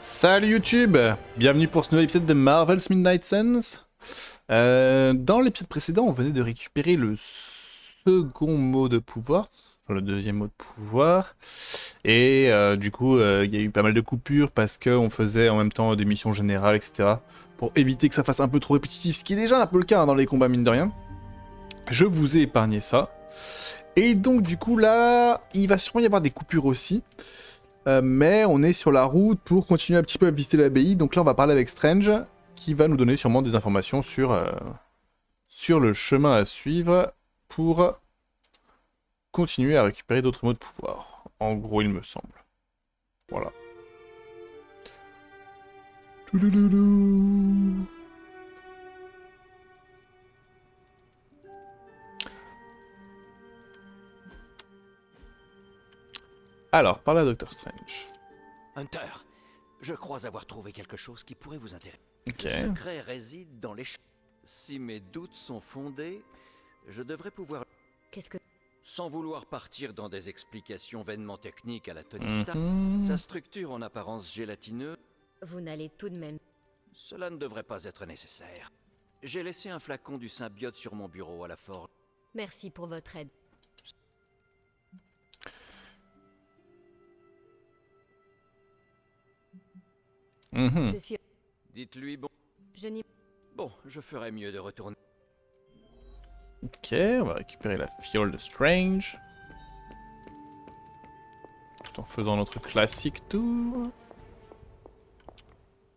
Salut YouTube, bienvenue pour ce nouvel épisode de Marvel's Midnight Suns. Dans l'épisode précédent, on venait de récupérer le second mot de pouvoir, enfin le deuxième mot de pouvoir, et du coup, il y a eu pas mal de coupures parce qu'on faisait en même temps des missions générales, etc. Pour éviter que ça fasse un peu trop répétitif, ce qui est déjà un peu le cas hein, dans les combats mine de rien. Je vous ai épargné ça. Et donc du coup là, il va sûrement y avoir des coupures aussi. Mais on est sur la route pour continuer un petit peu à visiter l'abbaye. Donc là, on va parler avec Strange, qui va nous donner sûrement des informations sur le chemin à suivre pour continuer à récupérer d'autres mots de pouvoir. En gros, il me semble. Voilà. Toulouloulou. Alors, parler à Doctor Strange. Hunter, je crois avoir trouvé quelque chose qui pourrait vous intéresser. Ok. Le secret réside dans les choses. Si mes doutes sont fondés, je devrais pouvoir... Qu'est-ce que... Sans vouloir partir dans des explications vainement techniques à la Tony Stark, Mhm. sa structure en apparence gélatineuse, Vous n'allez tout de même... cela ne devrait pas être nécessaire. J'ai laissé un flacon du symbiote sur mon bureau à la forge. Merci pour votre aide. Mhm. Je suis... Dites-lui bon. Je n'y... Bon, je ferais mieux de retourner. Ok, on va récupérer la fiole de Strange. Tout en faisant notre classique tour.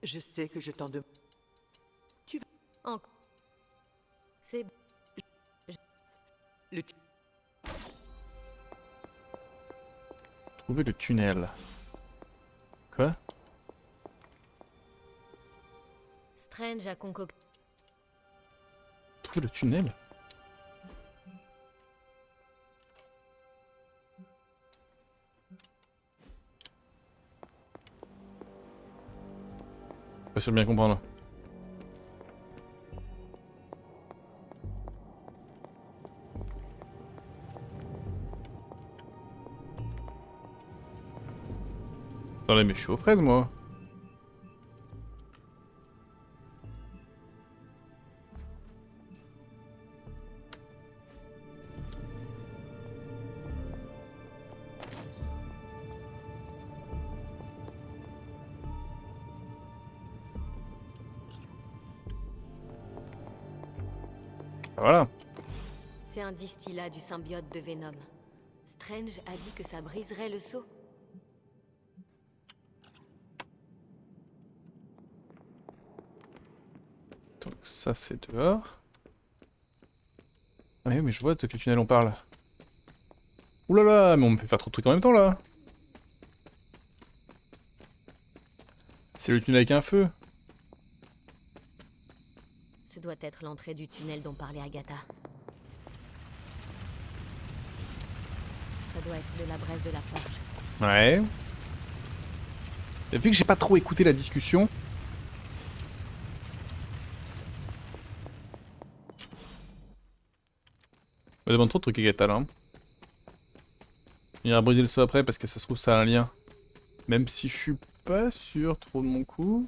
Je sais que je t'en demande. Encore... C'est... Le Trouver le tunnel. Quoi? Strange a concocté... Trouver le tunnel? Pas sûr de bien comprendre. Attendez, mais je suis aux fraises moi. Voilà. C'est un distillat du symbiote de Venom. Strange a dit que ça briserait le sceau. Donc ça c'est dehors. Ah oui, mais je vois de quel tunnel on parle. Ouh là là, mais on me fait faire trop de trucs en même temps là. C'est le tunnel avec un feu. Ce doit être l'entrée du tunnel dont parlait Agatha. Ça doit être de la braise de la forge. Ouais. Et vu que j'ai pas trop écouté la discussion. On me demande trop de trucs Agatha là. Hein. Il ira briser le saut après parce que ça se trouve ça a un lien. Même si je suis pas sûr trop de mon coup.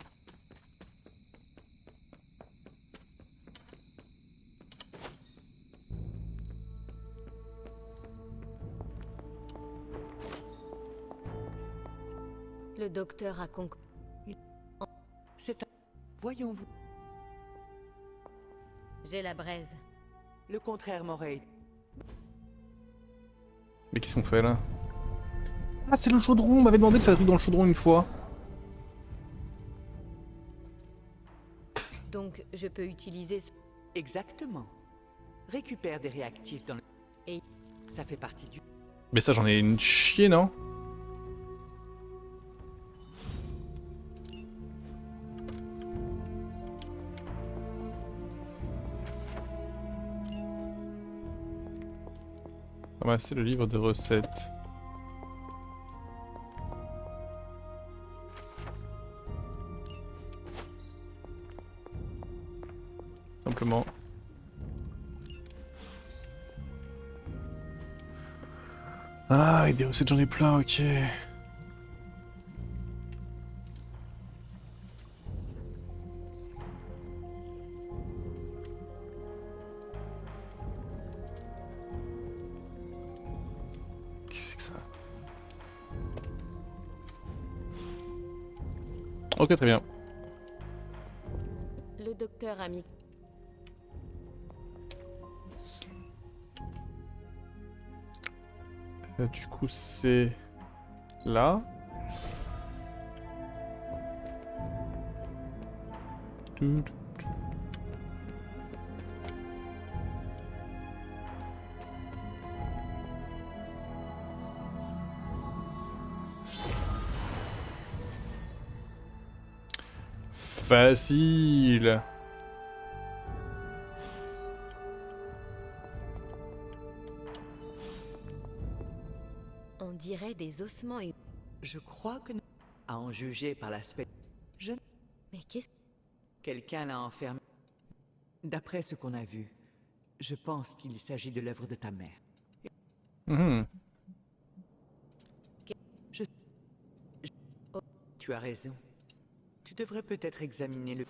Le docteur a concocté... C'est un... Voyons-vous. J'ai la braise. Le contraire m'aurait... Mais qu'est-ce qu'on fait là? Ah c'est le chaudron, on m'avait demandé de faire un truc dans le chaudron une fois. Donc je peux utiliser... Exactement. Récupère des réactifs dans le... Et... Ça fait partie du... Mais ça j'en ai une chier non? Ramasser le livre de recettes. Simplement. Ah, et des recettes j'en ai plein, ok. Ok, très bien. Le docteur a mis... Du coup, c'est là. Tout, tout. Facile. On dirait des ossements humains. Je crois que... À en juger par l'aspect... Mais qu'est-ce... Quelqu'un l'a enfermé. D'après ce qu'on a vu, je pense qu'il s'agit de l'œuvre de ta mère. Mhm. Tu as raison. Tu devrais peut-être examiner le...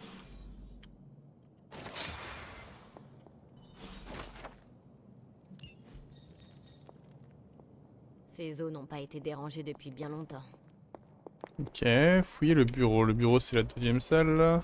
Ces os n'ont pas été dérangés depuis bien longtemps. Ok, fouillez le bureau. Le bureau, c'est la deuxième salle.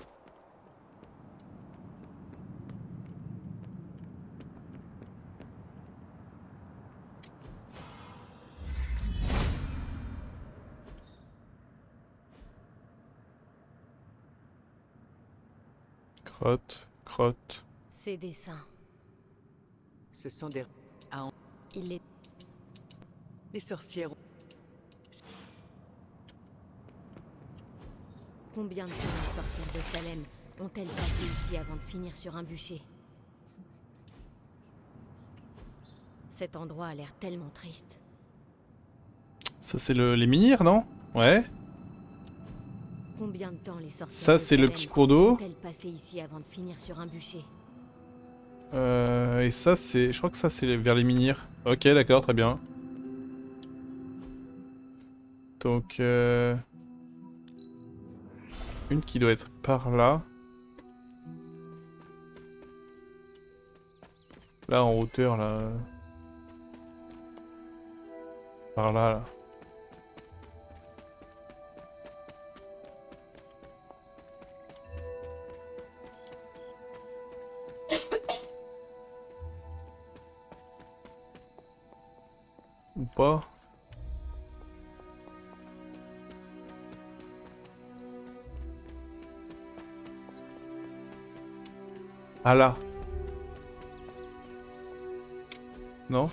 Crotte, crotte. Ces dessins, Ce sont des... il les... Les sorcières... Combien de temps les sorcières de Salem ont-elles passé ici avant de finir sur un bûcher? Cet endroit a l'air tellement triste. Ça, c'est les menhirs, non? Ouais. Combien de temps les sorcières Ça, de c'est le Salem petit cours d'eau. ont-elles passé ici avant de finir sur un bûcher? Et ça, c'est... Je crois que ça, c'est vers les menhirs. Ok, d'accord, très bien. Donc, une qui doit être par là. Là, en hauteur, là. Par là, là. Ou pas? Ah là. Non?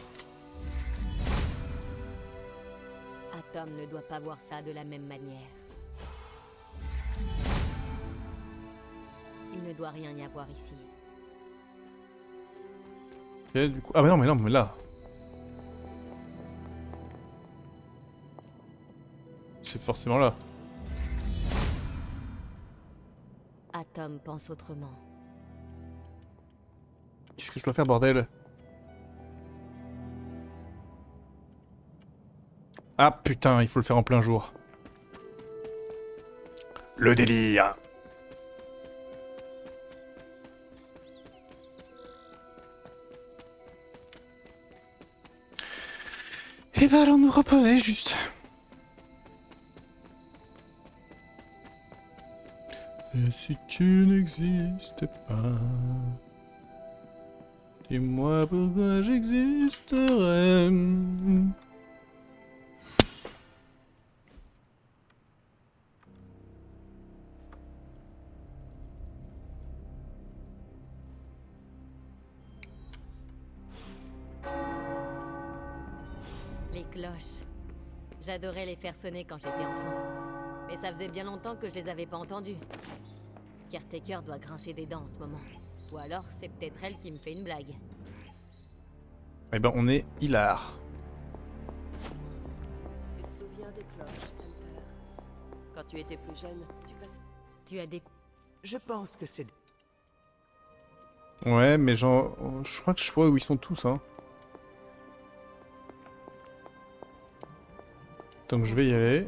Atom ne doit pas voir ça de la même manière. Il ne doit rien y avoir ici. Ok, du coup... Ah mais non, mais là. C'est forcément là. Atom pense autrement. Qu'est-ce que je dois faire, bordel? Ah putain, il faut le faire en plein jour. Le délire. Et bah allons nous reposer juste. Et si tu n'existais pas, dis-moi pourquoi j'existerais. Les cloches. J'adorais les faire sonner quand j'étais enfant. Mais ça faisait bien longtemps que je les avais pas entendues. Caretaker doit grincer des dents en ce moment. Ou alors c'est peut-être elle qui me fait une blague. Eh ben on est hilar. Tu te souviens des cloches, Hunter? Quand tu étais plus jeune, tu passais... Tu as des... Je pense que c'est... Ouais, mais genre, je crois que je vois où ils sont tous, hein. Donc je vais y aller.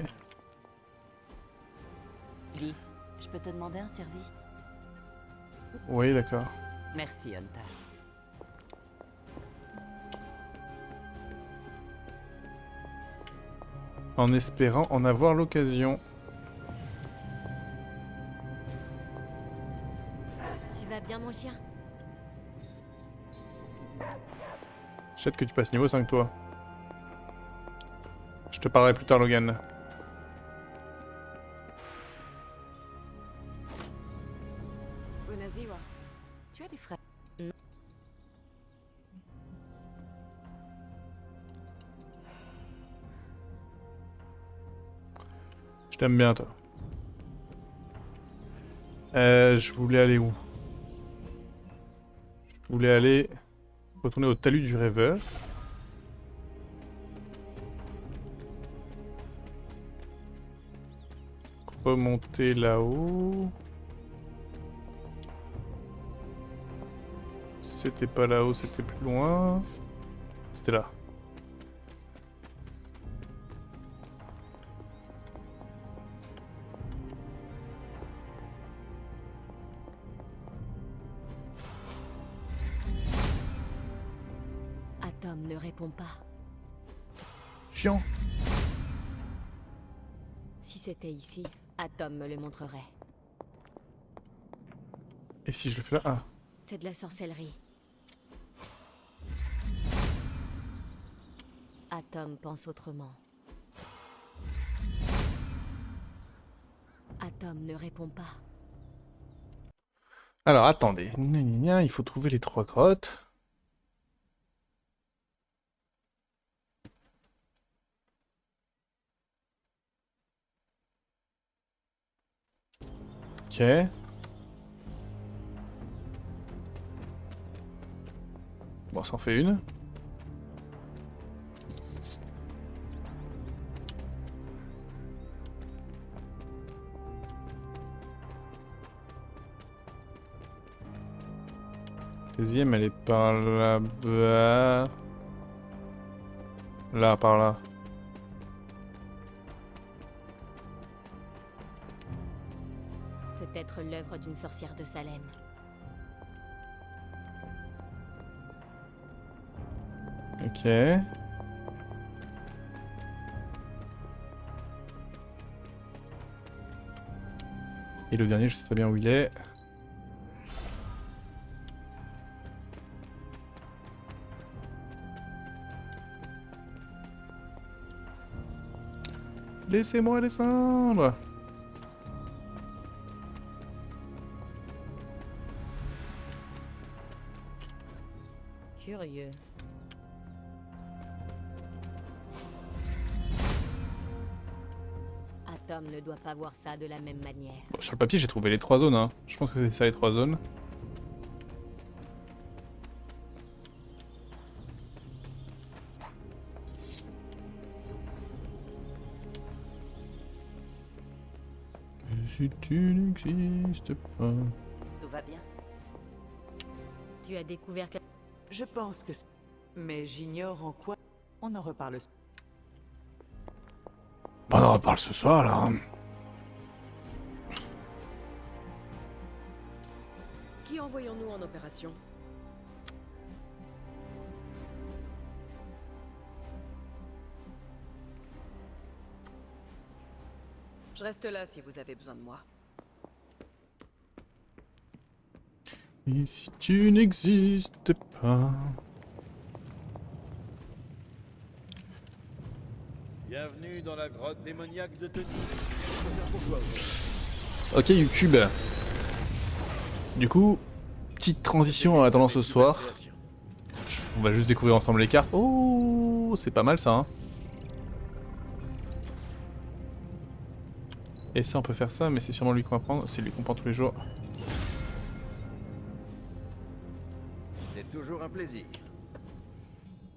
Dis, je peux te demander un service? Oui, d'accord. Merci, Hunter. En espérant en avoir l'occasion. Tu vas bien, mon chien? J'ai hâte que tu passes niveau 5 toi. Je te parlerai plus tard, Logan. Onaziwa, tu as des frères? Je t'aime bien, toi. Je voulais aller où? Je voulais aller retourner au talus du rêveur. Remonter là-haut. C'était pas là-haut, c'était plus loin. C'était là. Atom ne répond pas. Chiant. Si c'était ici, Atom me le montrerait. Et si je le fais là? Ah. C'est de la sorcellerie. Atom pense autrement. Atom ne répond pas. Alors attendez. Gna, gna, gna, il faut trouver les 3 grottes. Ok. Bon, ça en fait une. Deuxième, elle est par là-bas. Là, par là. Peut-être l'œuvre d'une sorcière de Salem. Ok. Et le dernier, je sais très bien où il est. Laissez-moi descendre. Curieux. Atom ne doit pas voir ça de la même manière. Bon, sur le papier, j'ai trouvé les 3 zones. Hein. Je pense que c'est ça les 3 zones. Et si tu n'existes pas. Tout va bien? Tu as découvert que... Je pense que... Mais j'ignore en quoi... On en reparle. Bon, on en reparle ce soir là. Hein. Qui envoyons-nous en opération? Je reste là si vous avez besoin de moi. Et si tu n'existes pas. Bienvenue dans la grotte démoniaque de Tony. Ok, YouTube. Du coup, petite transition en attendant ce soir. On va juste découvrir ensemble les cartes. Oh, c'est pas mal ça. Hein. Et ça, on peut faire ça, mais c'est sûrement lui qu'on va prendre. C'est lui qu'on prend tous les jours. C'est toujours un plaisir.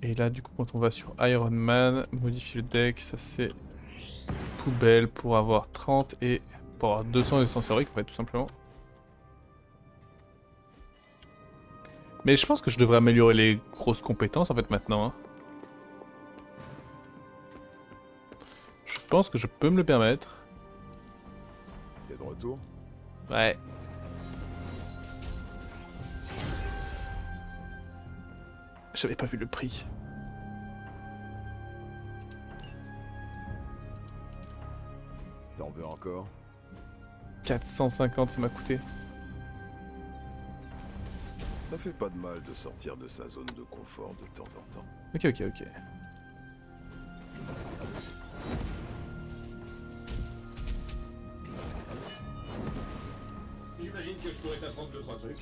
Et là, du coup, quand on va sur Iron Man, modifier le deck, ça c'est poubelle pour avoir 30 et pour avoir 200 de sensorique, en fait, tout simplement. Mais je pense que je devrais améliorer les grosses compétences, en fait, maintenant. Hein. Je pense que je peux me le permettre. T'es de retour? Ouais. J'avais pas vu le prix. T'en veux encore? 450 ça m'a coûté. Ça fait pas de mal de sortir de sa zone de confort de temps en temps. Ok, ok, ok. J'imagine que je pourrais t'apprendre 2-3 trucs.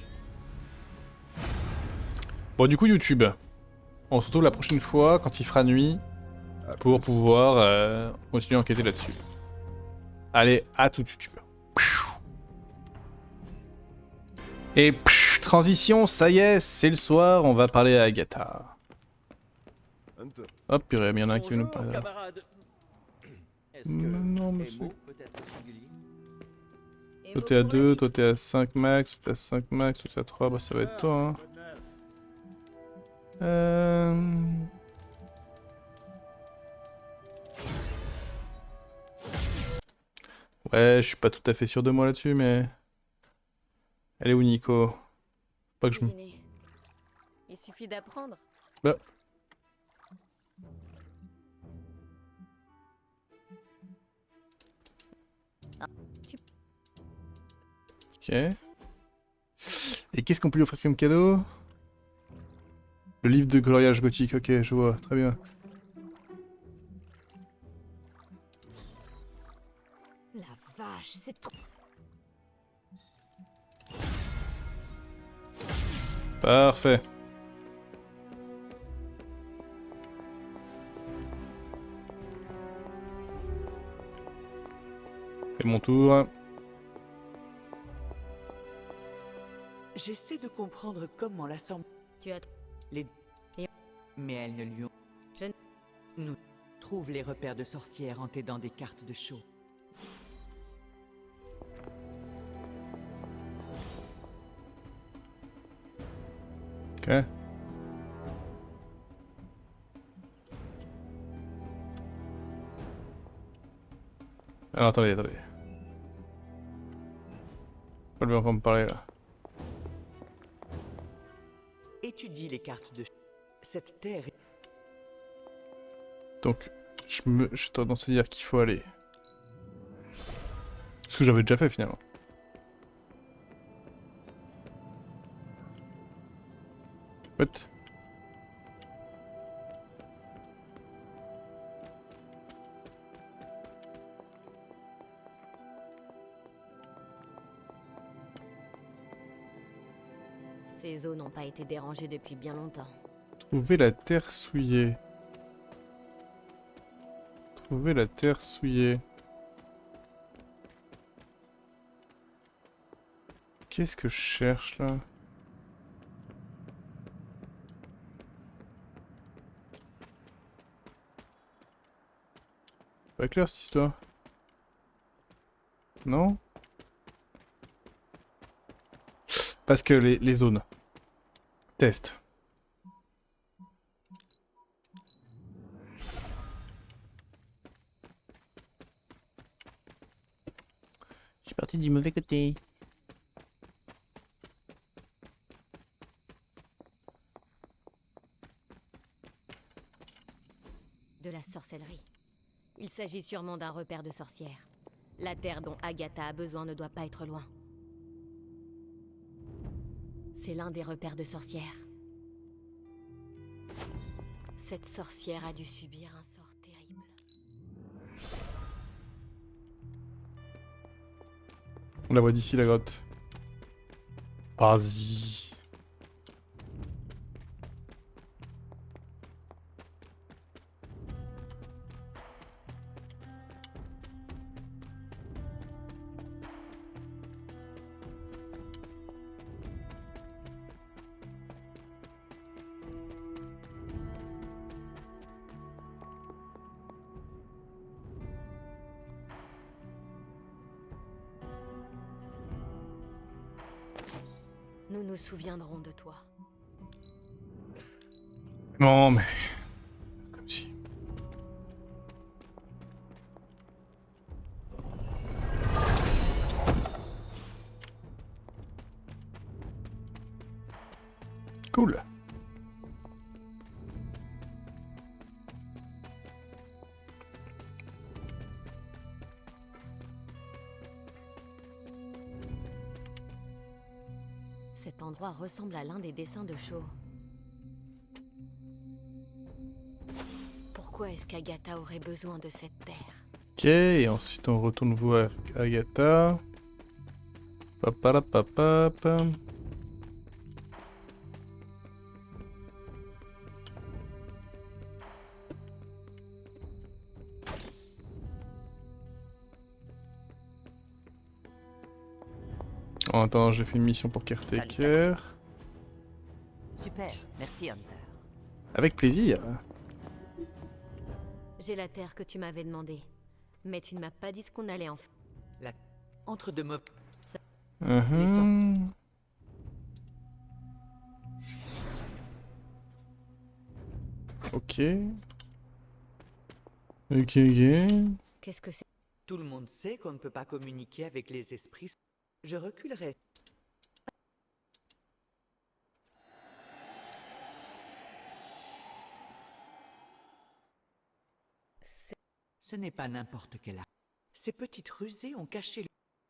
Bon, du coup, YouTube. On se retrouve la prochaine fois quand il fera nuit À pour plus. pouvoir continuer à enquêter là-dessus. Allez, à tout YouTube. Et transition, ça y est, c'est le soir, on va parler à Agatha. Hunter. Hop, purée, il y en a un qui veut nous Bonjour, parler. Là. camarade. Est-ce que Non, monsieur. Emo peut être singulier? Et Toi t'es à beaucoup 2, amis. toi t'es à 5 max, toi t'es à 5 max, toi t'es à 3, bah ça va être toi hein. Bonne neuf. Euh... Ouais, je suis pas tout à fait sûr de moi là-dessus, mais... Elle est où Nico? Pas que je me... Cuisiner. Il suffit d'apprendre. Bah. Ok. Et qu'est-ce qu'on peut lui offrir comme cadeau? Le livre de coloriage gothique, ok, je vois, très bien. La vache, c'est trop. Parfait. Fais mon tour. J'essaie de comprendre comment l'assemblée... Tu as. Les... Et- Mais elles ne lui ont... Je ne- Nous trouve les repères de sorcières hantés dans des cartes de show. Ok. Alors attendez, attendez. Pas lui encore me parler là. Étudie les cartes de show. Cette terre est... Donc, j'ai tendance à dire qu'il faut aller. Ce que j'avais déjà fait finalement. What? Ces eaux n'ont pas été dérangées depuis bien longtemps. Trouver la terre souillée. Trouver la terre souillée. Qu'est-ce que je cherche là? Pas clair cette histoire. Non? Parce que les zones. Test. Je suis parti du mauvais côté. De la sorcellerie. Il s'agit sûrement d'un repère de sorcières. La terre dont Agatha a besoin ne doit pas être loin. C'est l'un des repères de sorcières. Cette sorcière a dû subir un sort terrible. On la voit d'ici la grotte. Vas-y. Nous nous souviendrons de toi. Non mais... Comme si... Cool. Cet endroit ressemble à l'un des dessins de Shaw. Pourquoi est-ce qu'Agatha aurait besoin de cette terre? Ok, et ensuite on retourne voir Agatha. Papalapapap. En attendant, j'ai fait une mission pour Caretaker. Super, merci Hunter. Avec plaisir. J'ai la terre que tu m'avais demandé. Mais tu ne m'as pas dit ce qu'on allait en faire. La... Entre deux mots. Mhm. Ok. Ok, ok. Qu'est-ce que c'est? Tout le monde sait qu'on ne peut pas communiquer avec les esprits. Je reculerai. Ce n'est pas n'importe quel art. Ces petites rusées ont caché le...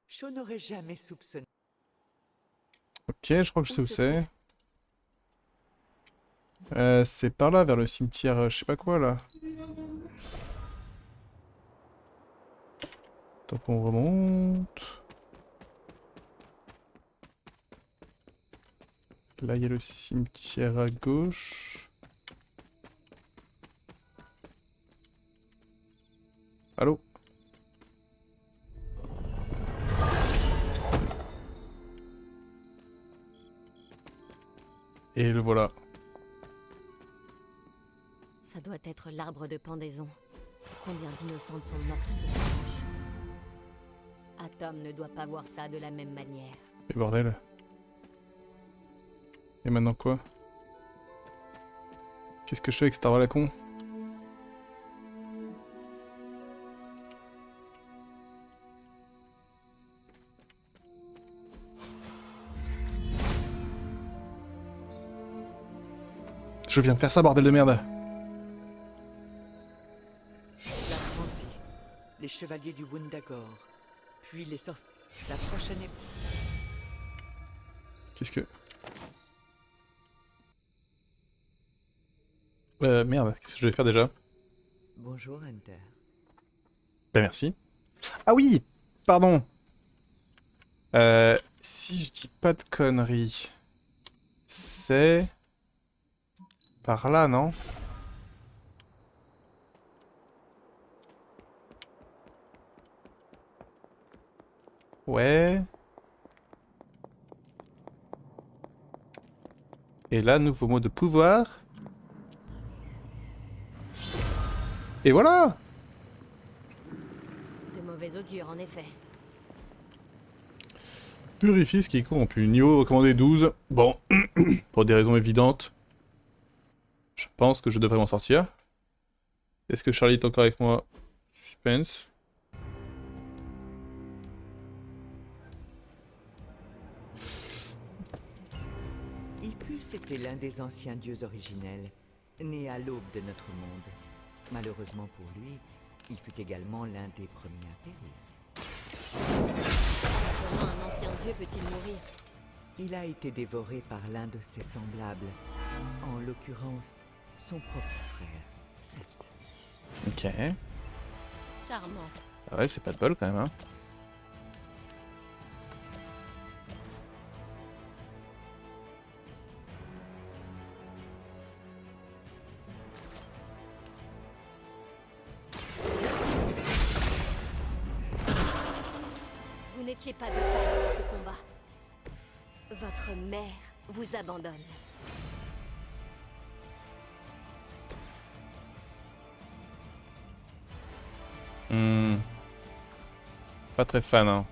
Je n'aurais jamais soupçonné. Ok, je crois que je sais où c'est. C'est par là, vers le cimetière, je sais pas quoi là. Donc on remonte. Là, il y a le cimetière à gauche. Allô? Et le voilà. Ça doit être l'arbre de pendaison. Combien d'innocentes sont mortes sous sa branche? Atom ne doit pas voir ça de la même manière. Mais bordel. Et maintenant quoi? Qu'est-ce que je fais avec cet arbre à la con? Je viens de faire ça, bordel de merde. La Francie, les chevaliers du Wundagore, puis les sorciers. La prochaine époque. Qu'est-ce que... merde, qu'est-ce que je vais faire déjà? Bonjour Hunter. Ben merci. Ah oui! Pardon! Si je dis pas de conneries... C'est... Par là, non? Ouais... Et là, nouveau mot de pouvoir. Et voilà! De mauvais augure, en effet. Purifier ce qui est corrompu. Niveau recommandé 12. Bon, pour des raisons évidentes. Je pense que je devrais m'en sortir. Est-ce que Charlie est encore avec moi? Suspense. Ipus était l'un des anciens dieux originels, né à l'aube de notre monde. Malheureusement pour lui, il fut également l'un des premiers à périr. Comment un ancien dieu peut-il mourir? Il a été dévoré par l'un de ses semblables, en l'occurrence son propre frère, Seth. Ok. Charmant. Ah ouais, c'est pas de bol quand même, hein. Vous n'étiez pas de taille pour ce combat. Votre mère vous abandonne. Pas très fan, hein.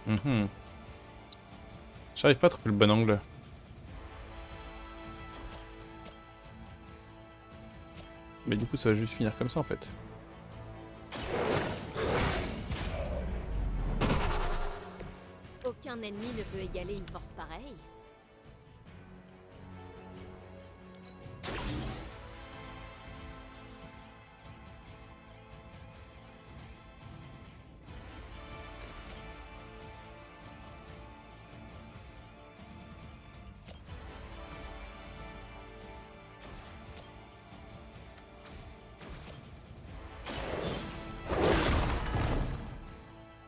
Mhm. J'arrive pas à trouver le bon angle. Mais du coup ça va juste finir comme ça en fait. Aucun ennemi ne peut égaler une force pareille.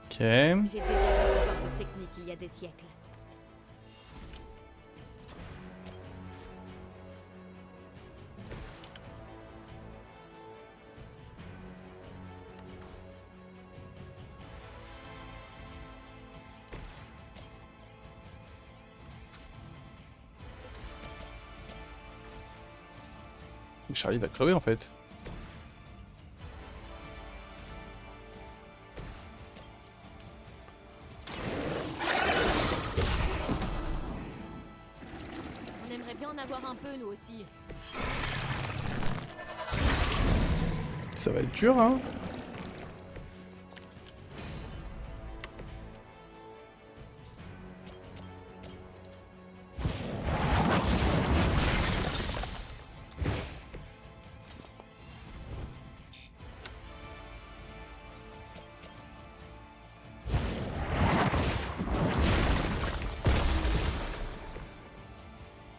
Ok. J'ai déjà vu ce genre de technique il y a des siècles. Charlie va crever en fait. On aimerait bien en avoir un peu nous aussi. Ça va être dur hein.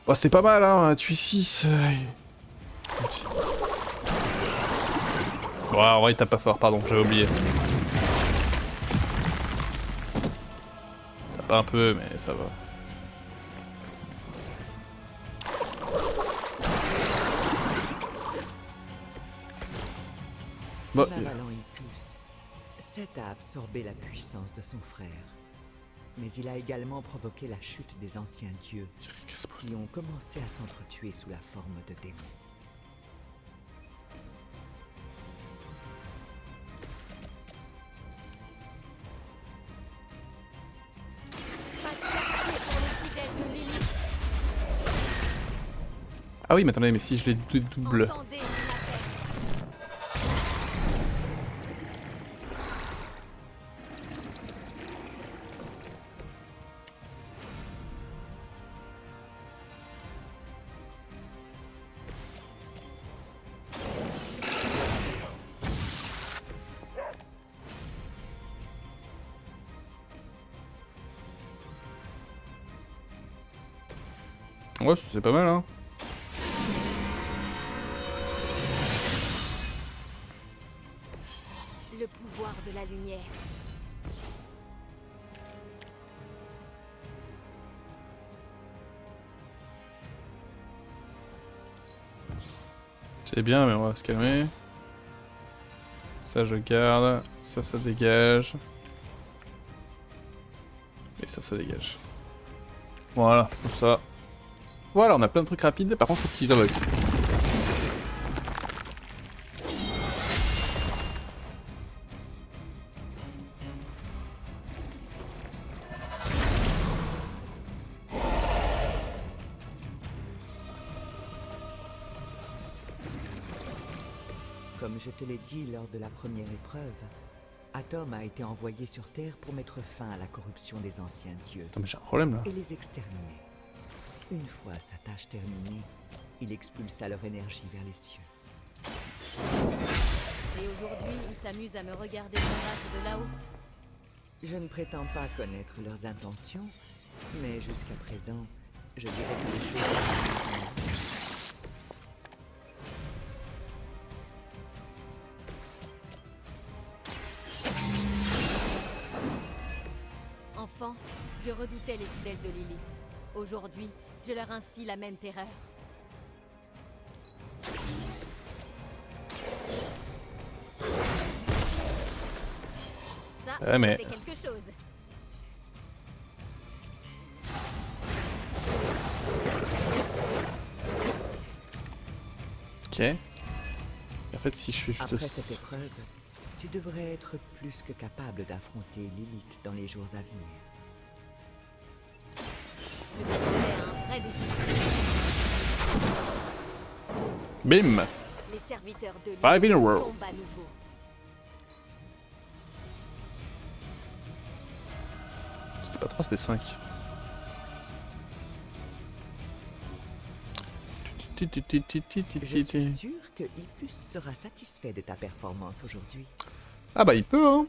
Oh, c'est pas mal hein, tu 6. Bon, en vrai, il tape pas fort, pardon, j'avais oublié. Tape un peu, mais ça va. Bon, En avalant Icus, Seth a absorbé la puissance de son frère. Mais il a également provoqué la chute des anciens dieux, qui ont commencé à s'entretuer sous la forme de démons. ah oui, mais attendez, mais si je les double. Entendez mon appel. Ouais, c'est pas mal hein. Le pouvoir de la lumière. C'est bien, mais on va se calmer. Ça, je garde. Ça dégage. Et ça dégage. Voilà, comme ça. Voilà, on a plein de trucs rapides. Par contre, faut qu'ils invoquent. Comme je te l'ai dit lors de la première épreuve, Atom a été envoyé sur Terre pour mettre fin à la corruption des anciens dieux Attends, mais j'ai un problème là. et les exterminer. Une fois sa tâche terminée, il expulsa leur énergie vers les cieux. Et aujourd'hui, ils s'amusent à me regarder combattre de là-haut. Je ne prétends pas connaître leurs intentions, mais jusqu'à présent, je dirais que les choses... Enfant, je redoutais les fidèles de Lilith. Aujourd'hui, je leur instille la même terreur. Ça, Ouais, mais- c'est quelque chose. Ok. Et en fait, si je fais juste Après cette épreuve, tu devrais être plus que capable d'affronter Lilith dans les jours à venir. Je m'attendais à un vrai défi. Bim! Les serviteurs de l'île 5 in a row. tombent à nouveau. C'était pas 3, c'était 5. Je suis sûr que Hippus sera satisfait de ta performance aujourd'hui. Ah bah il peut hein.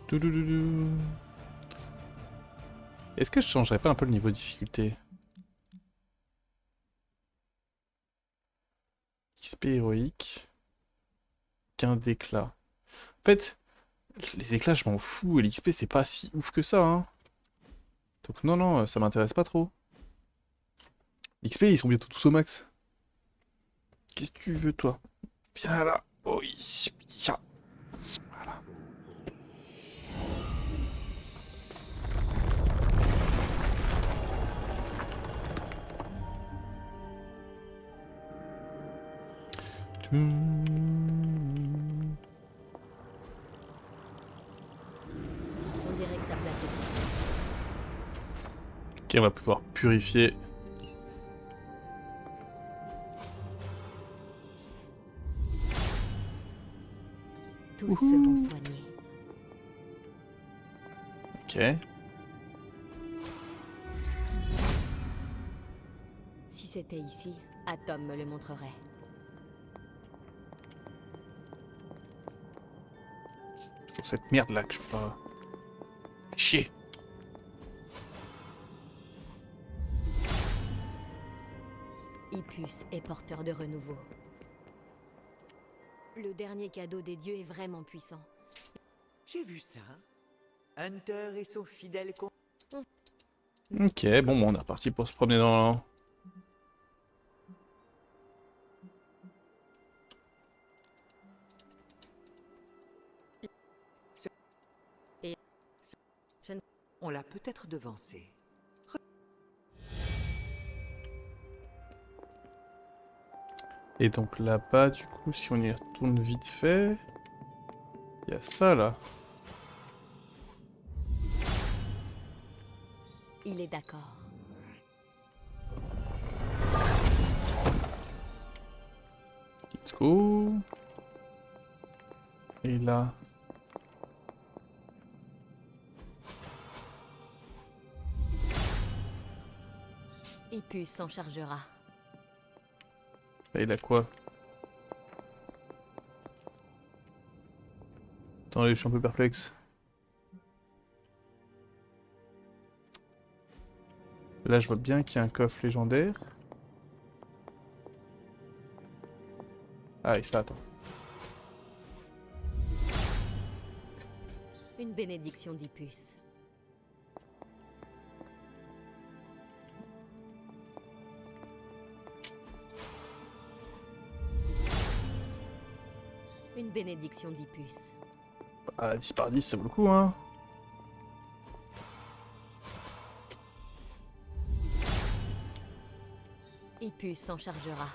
Toudoudou. Est-ce que je changerais pas un peu le niveau de difficulté? XP héroïque. Qu'un d'éclat. En fait, les éclats je m'en fous et l'XP c'est pas si ouf que ça hein. Donc non non, ça m'intéresse pas trop. L'XP ils sont bientôt tous au max. Qu'est-ce que tu veux toi? Viens là. Oh, ya. Voilà. On dirait que sa place est ici. Ok, on va pouvoir purifier. Tous seront soignés. Ok. Si c'était ici, Atom me le montrerait. Toujours cette merde là que je peux pas. Fais chier. Hippus est porteur de renouveau. Le dernier cadeau des dieux est vraiment puissant. J'ai vu ça. Hunter et son fidèle Ok, bon, on est reparti pour se promener dans. On l'a peut-être devancé. Et donc là-bas, du coup, si on y retourne vite fait, il y a ça là. Il est d'accord. Let's go. Et là. Hippus s'en chargera. Là, il a quoi? Attendez, je suis un peu perplexe. Là, je vois bien qu'il y a un coffre légendaire. Ah, et ça, attends. Une bénédiction d'Hippus. Une bénédiction d'Hippus. Ah, 10 par 10, ça vaut le coup, hein. Hippus s'en chargera.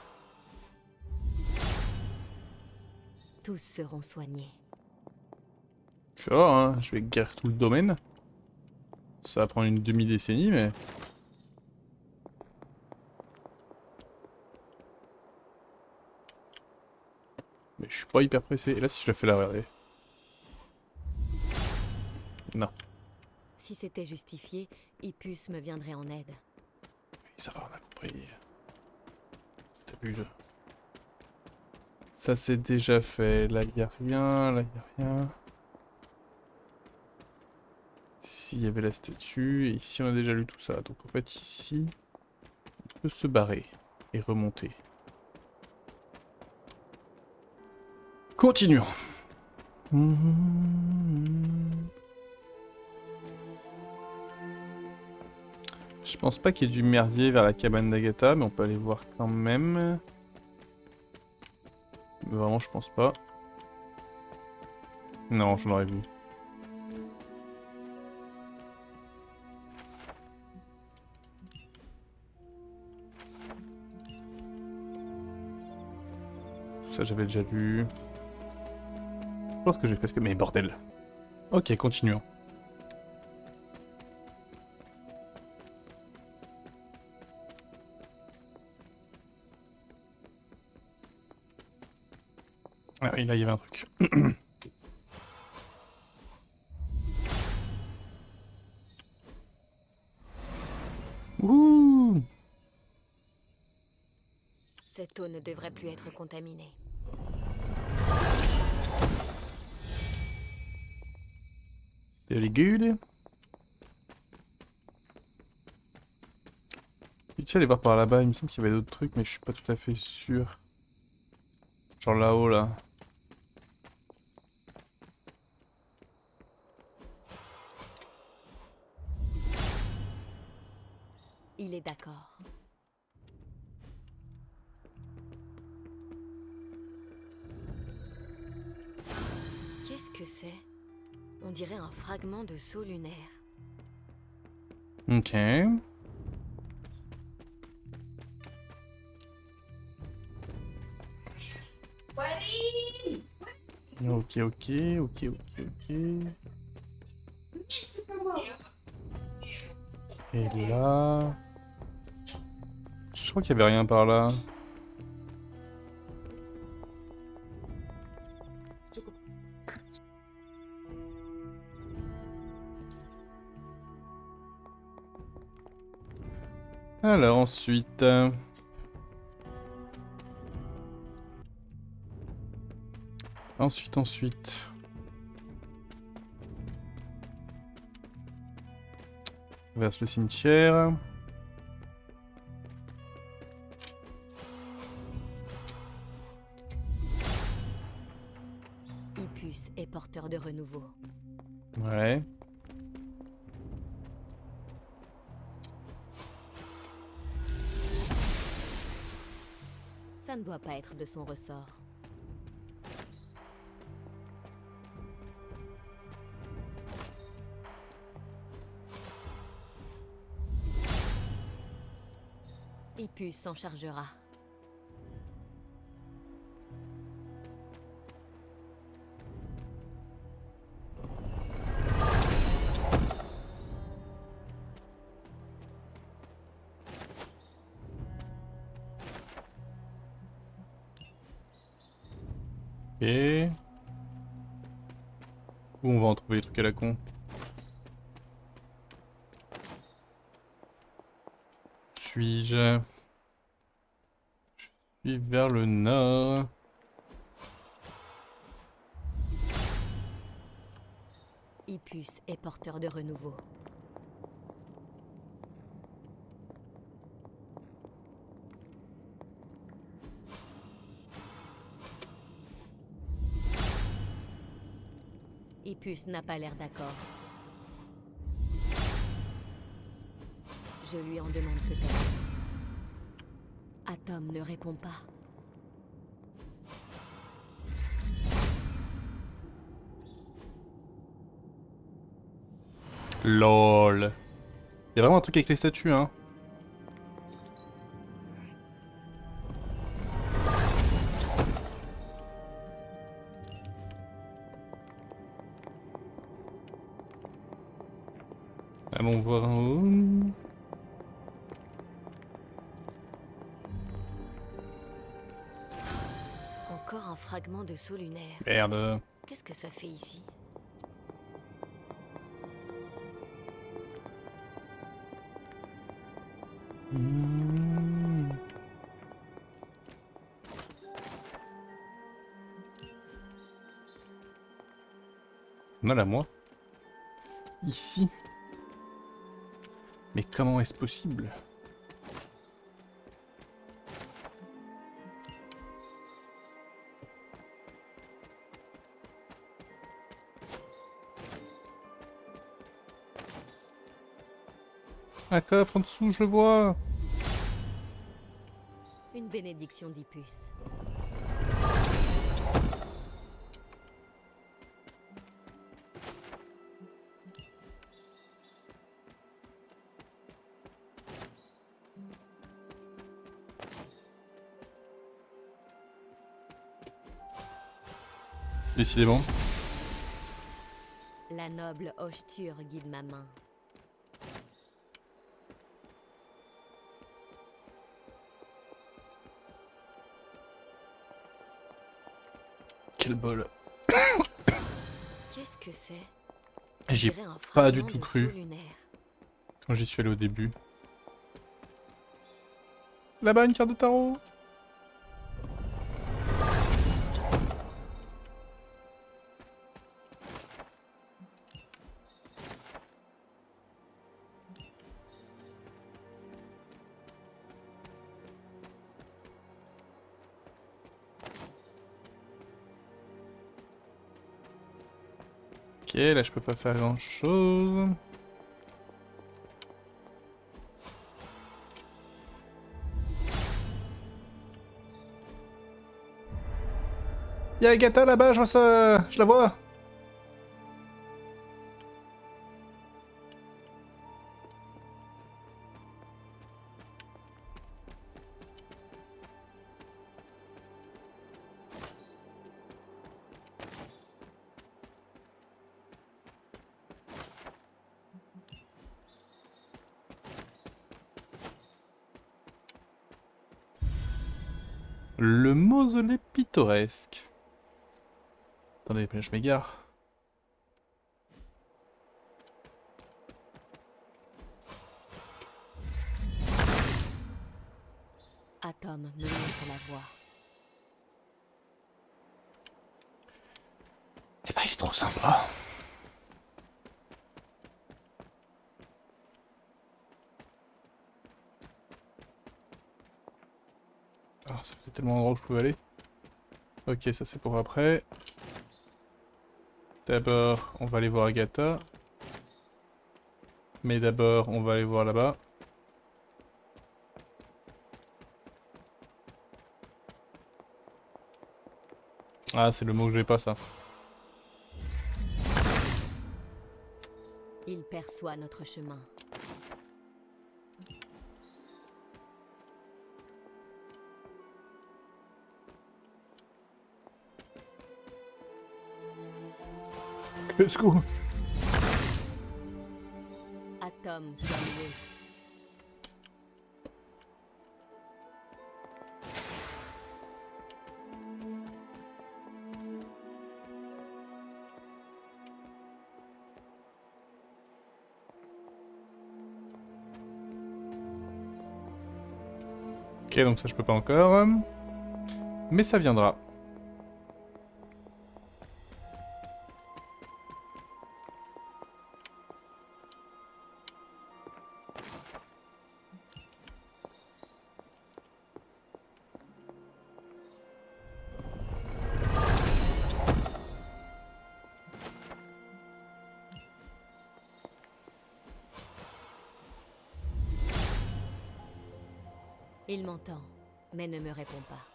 Tous seront soignés. Tu vas voir, hein, je vais guérir tout le domaine. Ça va prendre une demi-décennie, mais... Mais je suis pas hyper pressé. Et là, si je le fais là, regardez. Non. Si c'était justifié, Hippus me viendrait en aide. Ça va, on a compris. T'abuses. Ça, c'est déjà fait. Là, y a rien. Là, y a rien. Ici, il y avait la statue. Et ici, on a déjà lu tout ça. Donc, en fait, ici, on peut se barrer et remonter. Continuons. Je pense pas qu'il y ait du merdier vers la cabane d'Agatha, mais on peut aller voir quand même. Mais vraiment, je pense pas. Non, j'en aurais vu. Ça j'avais déjà lu. Je pense que j'ai presque... Mais bordel. Ok, continuons. Ah oui, là il y avait un truc. Ouh! Cette eau ne devrait plus être contaminée. Very good. Je vais aller voir par là-bas, il me semble qu'il y avait d'autres trucs, mais je suis pas tout à fait sûr. Genre là-haut, là. Il est d'accord. Qu'est-ce que c'est? On dirait un fragment de sceau lunaire. Ok. Ok, ok, ok, ok, ok. Et là... Je crois qu'il y avait rien par là. Alors ensuite... Ensuite... Vers le cimetière. Hippus est porteur de renouveau. Ouais. Ça ne doit pas être de son ressort. Hippus s'en chargera. Ok. Où on va en trouver des trucs à la con? Suis-je? Je suis vers le nord. Hippus est porteur de renouveau. Hippus n'a pas l'air d'accord. Je lui en demande peut-être. Atom ne répond pas. LOL. Il y a vraiment un truc avec les statues, hein. Allons voir en haut. Encore un fragment de sceau lunaire. Merde. Qu'est-ce que ça fait ici? Hmm. Mal à moi. Ici. Mais comment est-ce possible? Un coffre en dessous, je le vois. Une bénédiction d'Hippus. Décidément. La noble Hocheture guide ma main. Quel bol. Qu'est-ce que c'est? J'y ai Dirait un pas du fragment tout de cru saut lunaire. quand j'y suis allé au début. Là-bas, une carte de tarot. Ok, là je peux pas faire grand chose. Y'a Agatha là-bas, je vois ça, je la vois. Le mausolée pittoresque. Attendez, je m'égare. Atom me montre la voie. Eh ben, il est trop sympa. Ah, ça faisait tellement d'endroits où je pouvais aller. Ok, ça c'est pour après. D'abord, on va aller voir Agatha. Mais d'abord, on va aller voir là-bas. Ah, c'est le mot que je vais pas, ça. Il perçoit notre chemin. Let's go. Atom soigneux. Ok, donc ça je peux pas encore. Mais ça viendra. Il m'entend, mais ne me répond pas.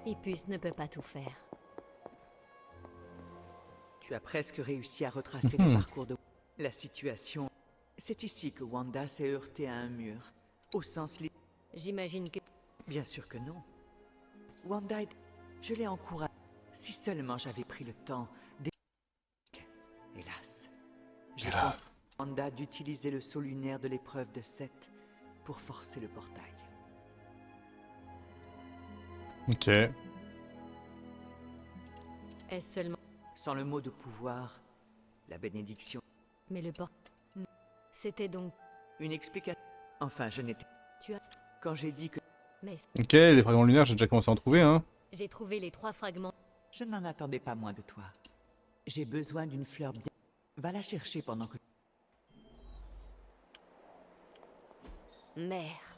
Hippus ne peut pas tout faire. Tu as presque réussi à retracer le parcours de... La situation... C'est ici que Wanda s'est heurtée à un mur. Au sens J'imagine que... Bien sûr que non. Wanda est... Je l'ai encouragée. Si seulement j'avais pris le temps Hélas. J'ai Hélas. conseillé à Wanda d'utiliser le saut lunaire de l'épreuve de Seth pour forcer le portail. Ok. Est-ce seulement... Sans le mot de pouvoir, la bénédiction... Mais le port... C'était donc... Une explication... Enfin, je n'étais... Tu as... Quand j'ai dit que... Mais Ok, les fragments lunaires, j'ai déjà commencé à en trouver, hein. j'ai trouvé les 3 fragments. Je n'en attendais pas moins de toi. J'ai besoin d'une fleur bien... Va la chercher pendant que... Mère.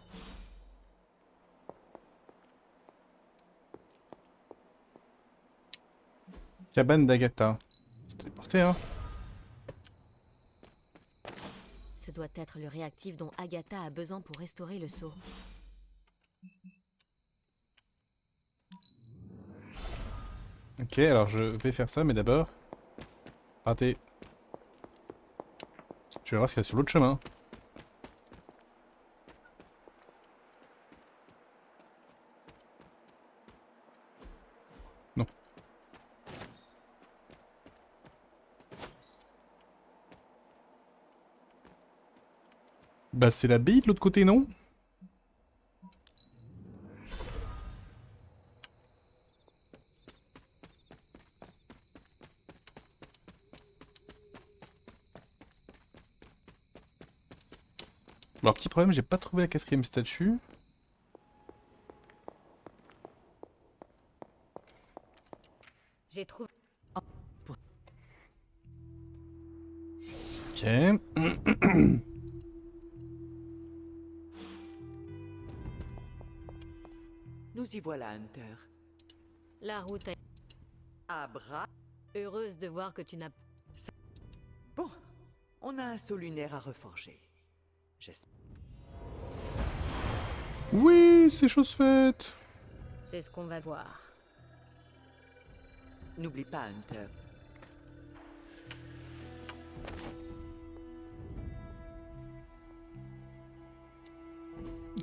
Cabane d'Agatha. C'est téléporté, hein. Ce doit être le réactif dont Agatha a besoin pour restaurer le sceau. Ok, alors je vais faire ça, mais d'abord... Raté. Je vais voir ce qu'il y a sur l'autre chemin. Bah c'est l'abbaye de l'autre côté, non? Bon, petit problème, j'ai pas trouvé la 4ème statue. J'ai trouvé. Ok. Nous y voilà, Hunter. La route est Abra. heureuse de voir que tu n'as. Bon, on a un saut lunaire à reforger. J'espère. Oui, c'est chose faite. C'est ce qu'on va voir. N'oublie pas, Hunter.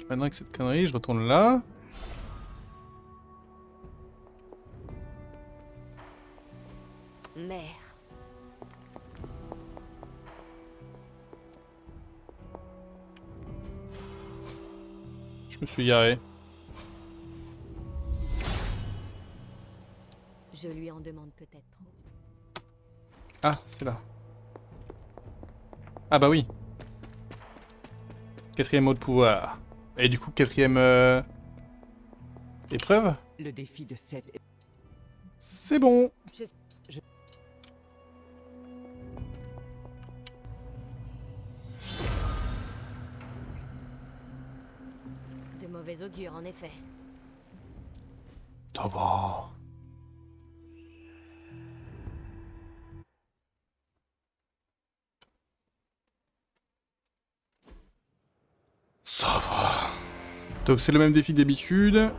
Maintenant avec cette connerie, je retourne là. Mère. Je me suis garé. Je lui en demande peut-être trop. Ah, c'est là. Ah bah oui. 4ème mot de pouvoir. Et du coup, 4ème épreuve. Le défi de Seth. C'est bon. De mauvais augure, en effet. Ça va. Ça va. Donc c'est le même défi d'habitude.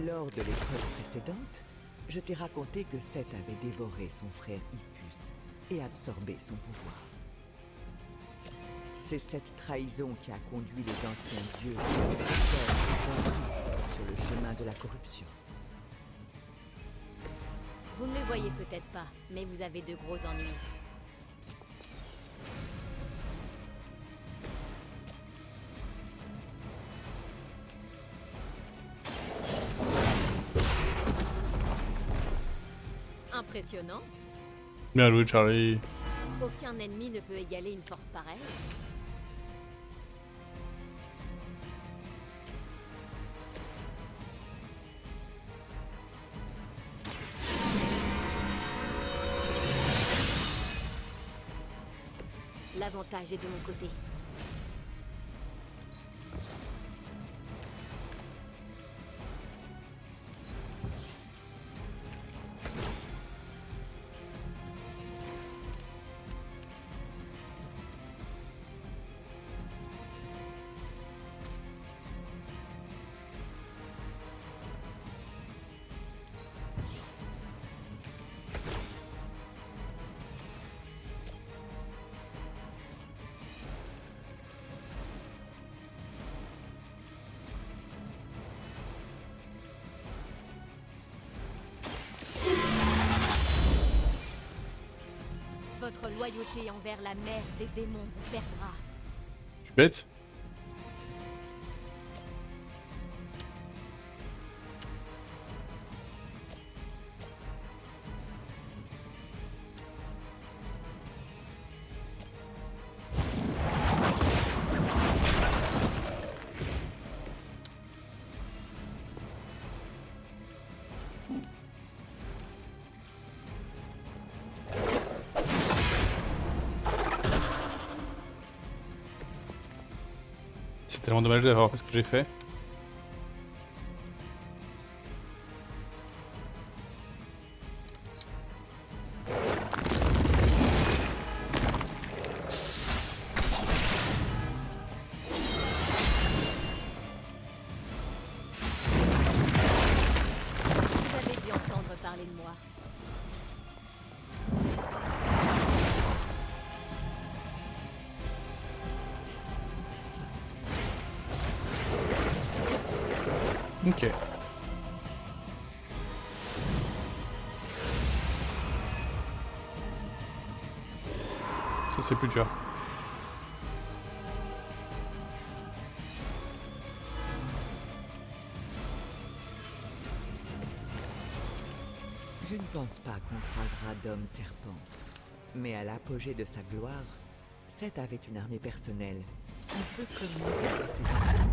Lors de l'épreuve précédente, je t'ai raconté que Seth avait dévoré son frère Hippus et absorbé son pouvoir. C'est cette trahison qui a conduit les anciens dieux sur le chemin de la corruption. Vous ne le voyez peut-être pas, mais vous avez de gros ennuis. Impressionnant. Bien joué, Charlie. Aucun ennemi ne peut égaler une force pareille. L'avantage est de mon côté. Votre loyauté envers la mère des démons vous perdra. Je suis bête. C'est tellement dommage d'avoir fait ce que j'ai fait. Vous avez dû entendre parler de moi. Ok. Ça c'est plus dur. Je ne pense pas qu'on croisera d'hommes serpents. Mais à l'apogée de sa gloire, Seth avait une armée personnelle, un peu comme nous avec ses enfants.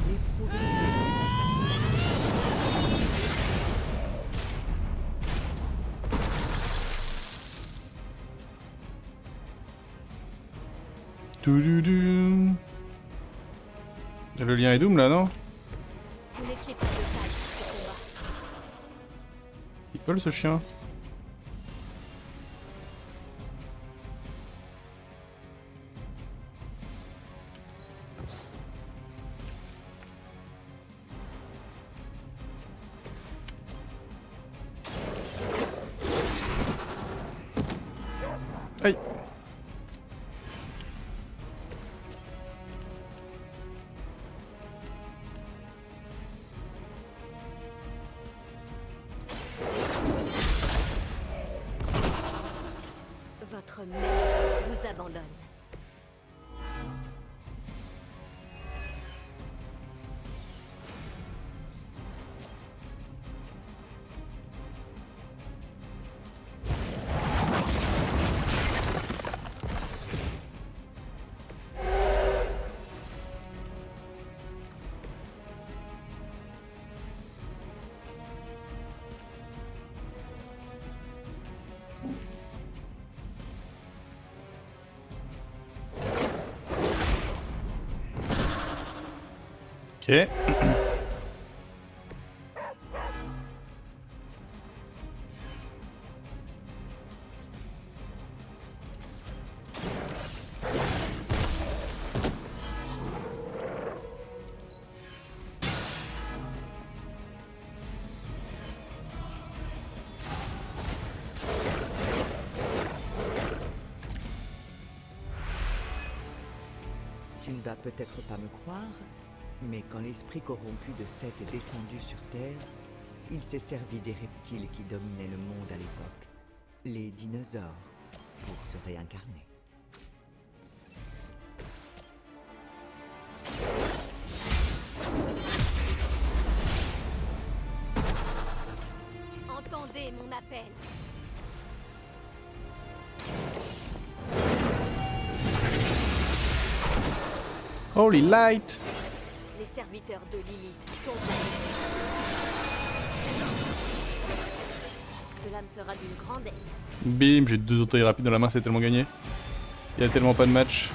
Il éprouvait une défiance Toudoudou. Il y a le lien et Doom là, non? Vous n'étiez pas de taille pour ce combat. Il vole ce chien. Aïe. Votre mère vous abandonne. Ok. Tu ne vas peut-être pas me croire, mais quand l'esprit corrompu de Seth est descendu sur Terre, il s'est servi des reptiles qui dominaient le monde à l'époque, les dinosaures, pour se réincarner. Entendez mon appel. Holy light. Les serviteurs de Lilith tombent. Cela me sera d'une grande aide. Bim, j'ai 2 auteuils rapides dans la main, c'est tellement gagné. Il y a tellement pas de match.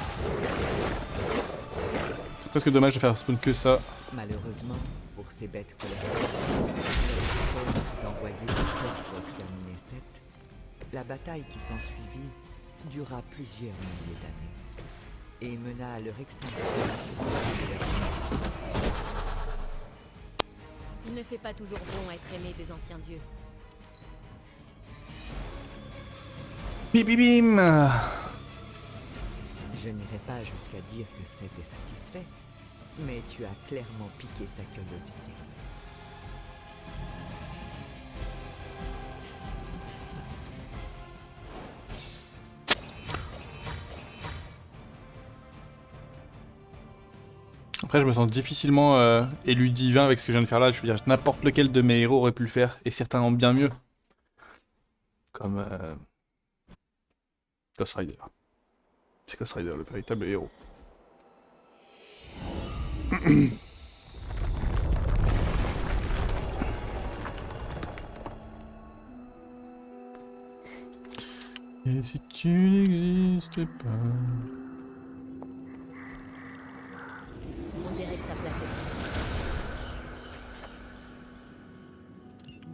C'est presque dommage de faire spawn que ça. Malheureusement, pour ces bêtes colossales, d'envoyer des forces pour exterminer Seth, la bataille qui s'ensuivit dura plusieurs milliers d'années et mena à leur extinction. Il ne fait pas toujours bon être aimé des anciens dieux. Bim bim bim. Je n'irai pas jusqu'à dire que Seth est satisfait, mais tu as clairement piqué sa curiosité. Après, je me sens difficilement élu divin avec ce que je viens de faire là. Je veux dire, n'importe lequel de mes héros aurait pu le faire, et certains en bien mieux. Comme Ghost Rider. C'est Ghost Rider, le véritable héros. Et si tu n'existes pas... On dirait que sa place est ici.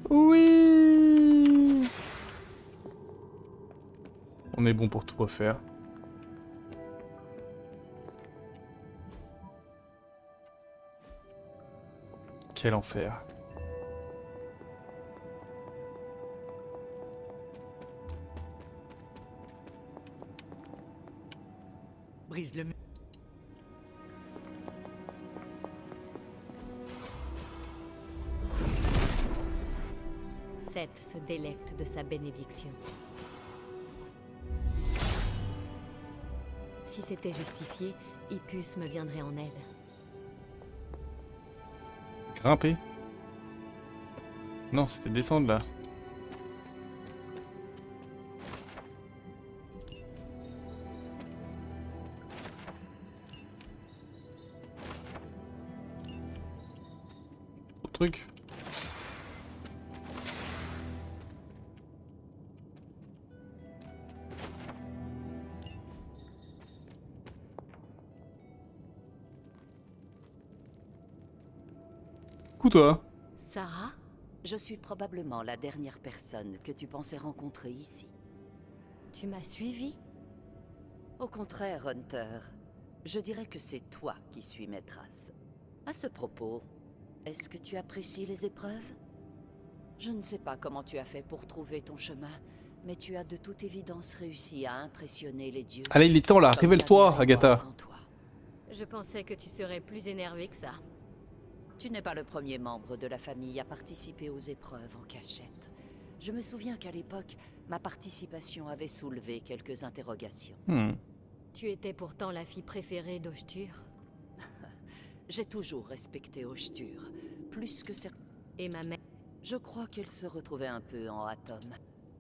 Oui. On est bon pour tout refaire. Quel enfer. Brise le mur. délecte de sa bénédiction. Si c'était justifié, Hippus me viendrait en aide. Grimper. Non, c'était descendre là. Trop de trucs. Coup toi. Sarah? Je suis probablement la dernière personne que tu pensais rencontrer ici. Tu m'as suivi? Au contraire, Hunter, je dirais que c'est toi qui suis mes traces. À ce propos, est-ce que tu apprécies les épreuves? Je ne sais pas comment tu as fait pour trouver ton chemin, mais tu as de toute évidence réussi à impressionner les dieux. Allez, il est temps là, comme révèle-toi, ta mère et moi Agatha. avant toi. Je pensais que tu serais plus énervé que ça. Tu n'es pas le premier membre de la famille à participer aux épreuves en cachette. Je me souviens qu'à l'époque, ma participation avait soulevé quelques interrogations. Tu étais pourtant la fille préférée d'Oshtur. J'ai toujours respecté Oshtur, plus que certains. Et ma mère, Je crois qu'elle se retrouvait un peu en atome.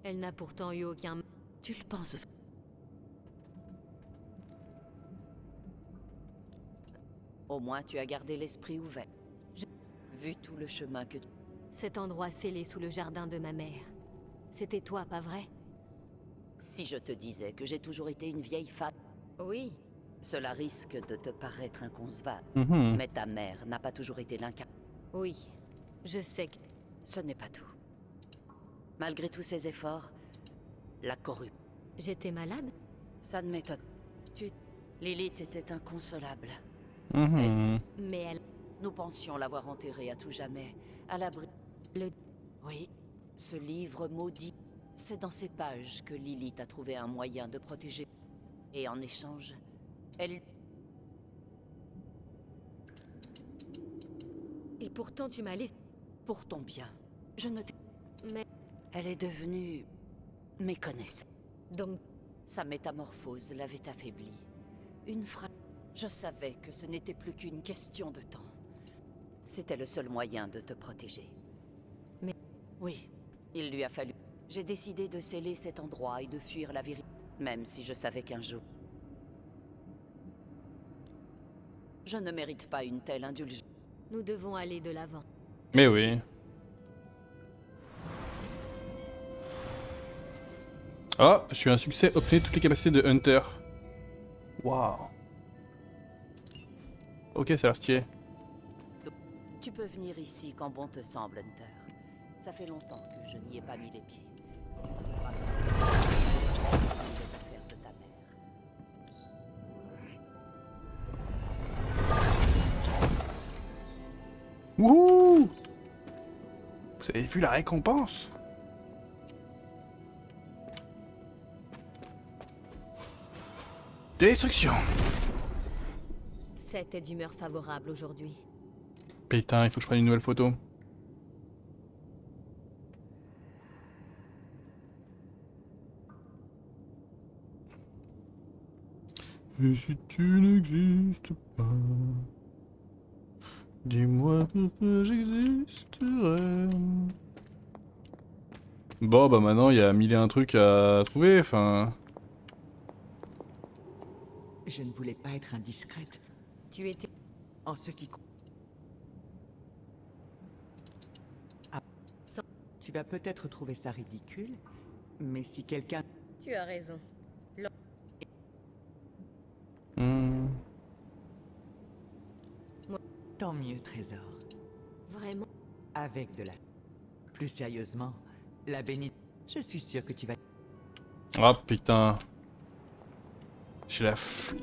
elle n'a pourtant eu aucun... Tu le penses? Au moins, tu as gardé l'esprit ouvert. Vu tout le chemin que tu... Cet endroit scellé sous le jardin de ma mère. C'était toi, pas vrai? Si je te disais que j'ai toujours été une vieille femme, Oui. cela risque de te paraître inconcevable. Mhm. Mais ta mère n'a pas toujours été l'incarnation. Oui. Je sais que... Ce n'est pas tout. Malgré tous ses efforts, la corruption... J'étais malade? Ça ne m'étonne. Lilith était inconsolable. Mhm. Mais elle... Nous pensions l'avoir enterrée à tout jamais, à l'abri... Le... Oui, ce livre maudit. C'est dans ces pages que Lilith a trouvé un moyen de protéger. Et en échange, elle... Et pourtant tu m'as laissé... Pour ton bien, je ne t'ai... Mais... Elle est devenue... méconnaissable. Donc... Sa métamorphose l'avait affaiblie. Une phrase... Je savais que ce n'était plus qu'une question de temps. C'était le seul moyen de te protéger. Mais... Oui, il lui a fallu... J'ai décidé de sceller cet endroit et de fuir la vérité, même si je savais qu'un jour... Je ne mérite pas une telle indulgence. Nous devons aller de l'avant. Mais oui. Ah, je suis un succès, obtenez toutes les capacités de Hunter. Waouh. Ok, ça a l'air stylé. Tu peux venir ici quand bon te semble, Hunter. Ça fait longtemps que je n'y ai pas mis les pieds. Tu trouveras les affaires de ta mère. Wouhou! Vous avez vu la récompense? Destruction! Seth est d'humeur favorable aujourd'hui. Putain, il faut que je prenne une nouvelle photo. Et si tu n'existes pas, dis-moi pourquoi j'existerais. Bon, bah maintenant il y a mille et un trucs à trouver, enfin... Je ne voulais pas être indiscrète Tu étais... en ce qui... Ah. Sans- Tu vas peut-être trouver ça ridicule, mais si quelqu'un... Tu as raison. Hmm. Tant mieux, trésor. Vraiment? Avec de la... Plus sérieusement, la béni... Je suis sûr que tu vas... Ah putain. J'ai la flemme.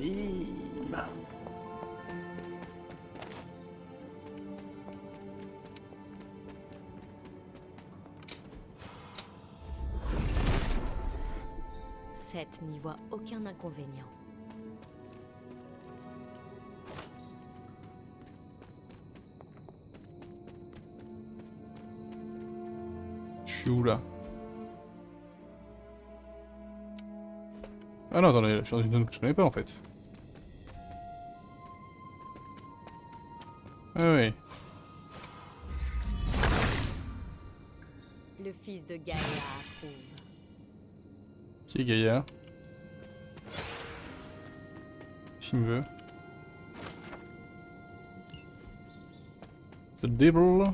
Seth n'y voit aucun inconvénient. Je suis où là? Ah non, attendez, je suis dans une zone que je connais pas en fait. Ah oui. Le fils de Gaïa approuve. Qui est Gaïa? S'il me veut. The Devil.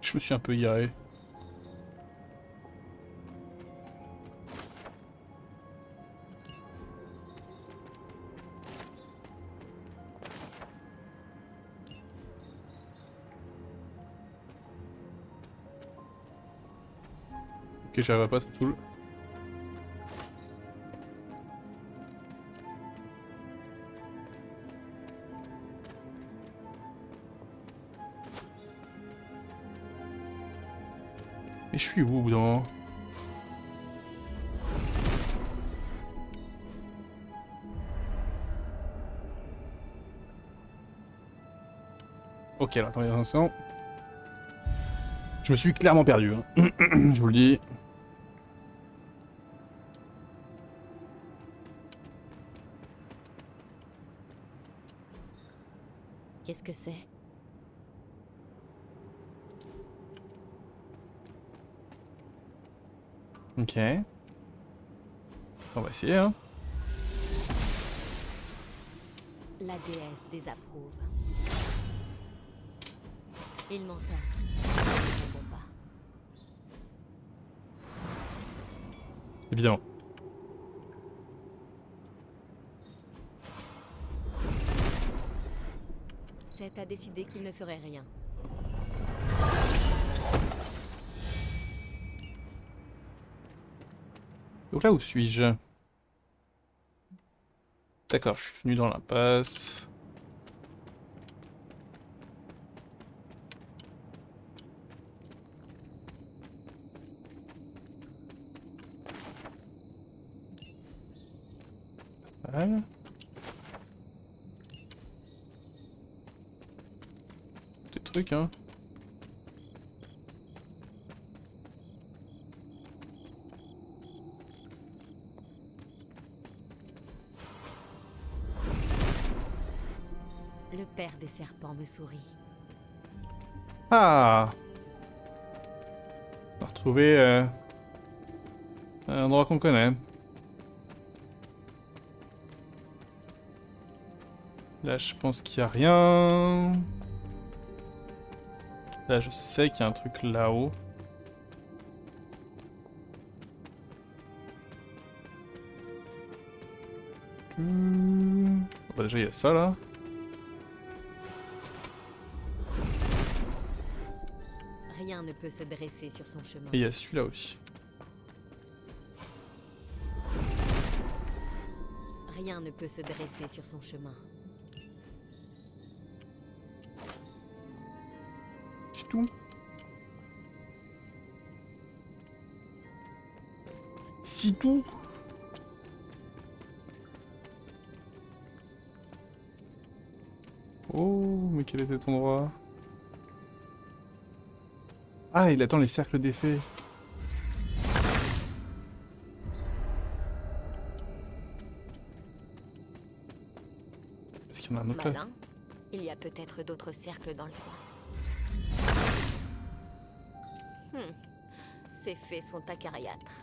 Je me suis un peu garé. Ok, j'arrive pas, ça me saoule. Mais je suis où au bout d'un moment? Ok, alors attendez un instant. Je me suis clairement perdu, hein. Je vous le dis. Qu'est-ce que c'est? Ok. On va essayer, hein. La déesse désapprouve. Il m'entend. Je ne réponds pas. Évidemment. Seth a décidé qu'il ne ferait rien. Donc là, où suis-je? D'accord, je suis venu dans l'impasse. Voilà. Des trucs, hein. Le père des serpents me sourit. Ah! On a retrouvé un endroit qu'on connaît. Là, je pense qu'il n'y a rien. Là, je sais qu'il y a un truc là-haut. Bah, déjà, il y a ça là. Rien ne peut se dresser sur son chemin. Et il y a celui-là aussi. Rien ne peut se dresser sur son chemin. C'est tout. C'est tout. Oh, mais quel était cet endroit? Ah, il attend les cercles d'effet. Est-ce qu'il y en a un autre là? Malin. Il y a peut-être d'autres cercles dans le coin. Ces fées sont acariâtres.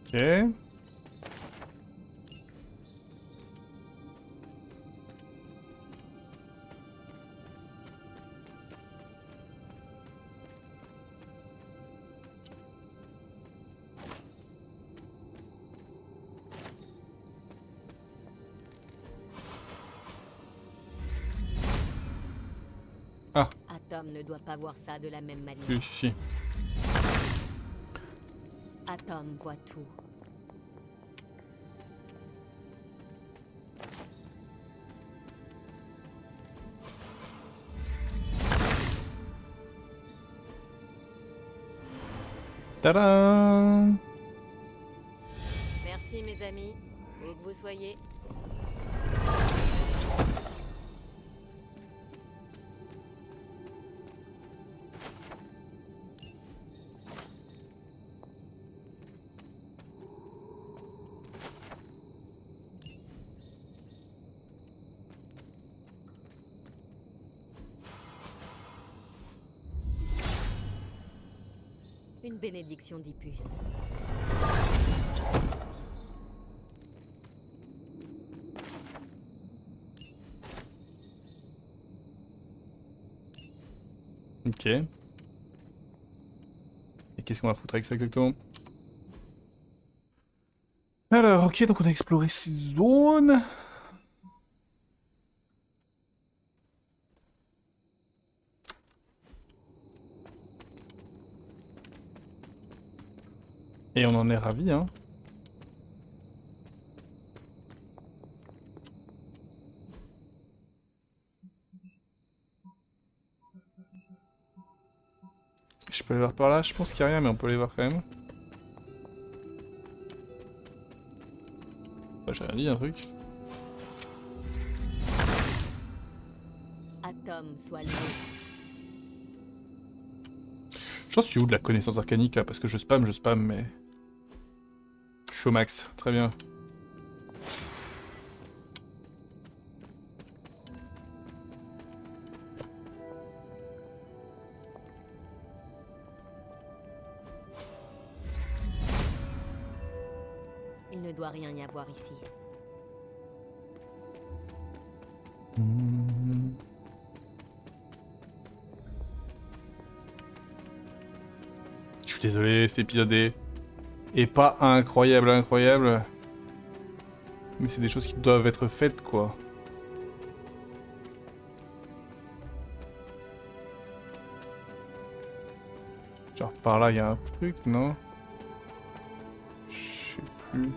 Ok. Atom ne doit pas voir ça de la même manière. Si. Atom voit tout. Tadam! Merci mes amis, où que vous soyez. Une bénédiction d'Ipus. Ok. Et qu'est-ce qu'on va foutre avec ça exactement? Alors, ok, donc on a exploré ces zones. Et on en est ravis, hein. Je peux aller voir par là, je pense qu'il n'y a rien, mais on peut aller voir quand même. Bah, j'ai rien dit, un truc. Atome, soit le J'en suis où de la connaissance arcanique là? Parce que je spam, mais. Je suis au max, très bien. Il ne doit rien y avoir ici. Je suis désolé, cet épisode est pas incroyable. Mais c'est des choses qui doivent être faites, quoi. Genre par là, il y a un truc, non? Je sais plus.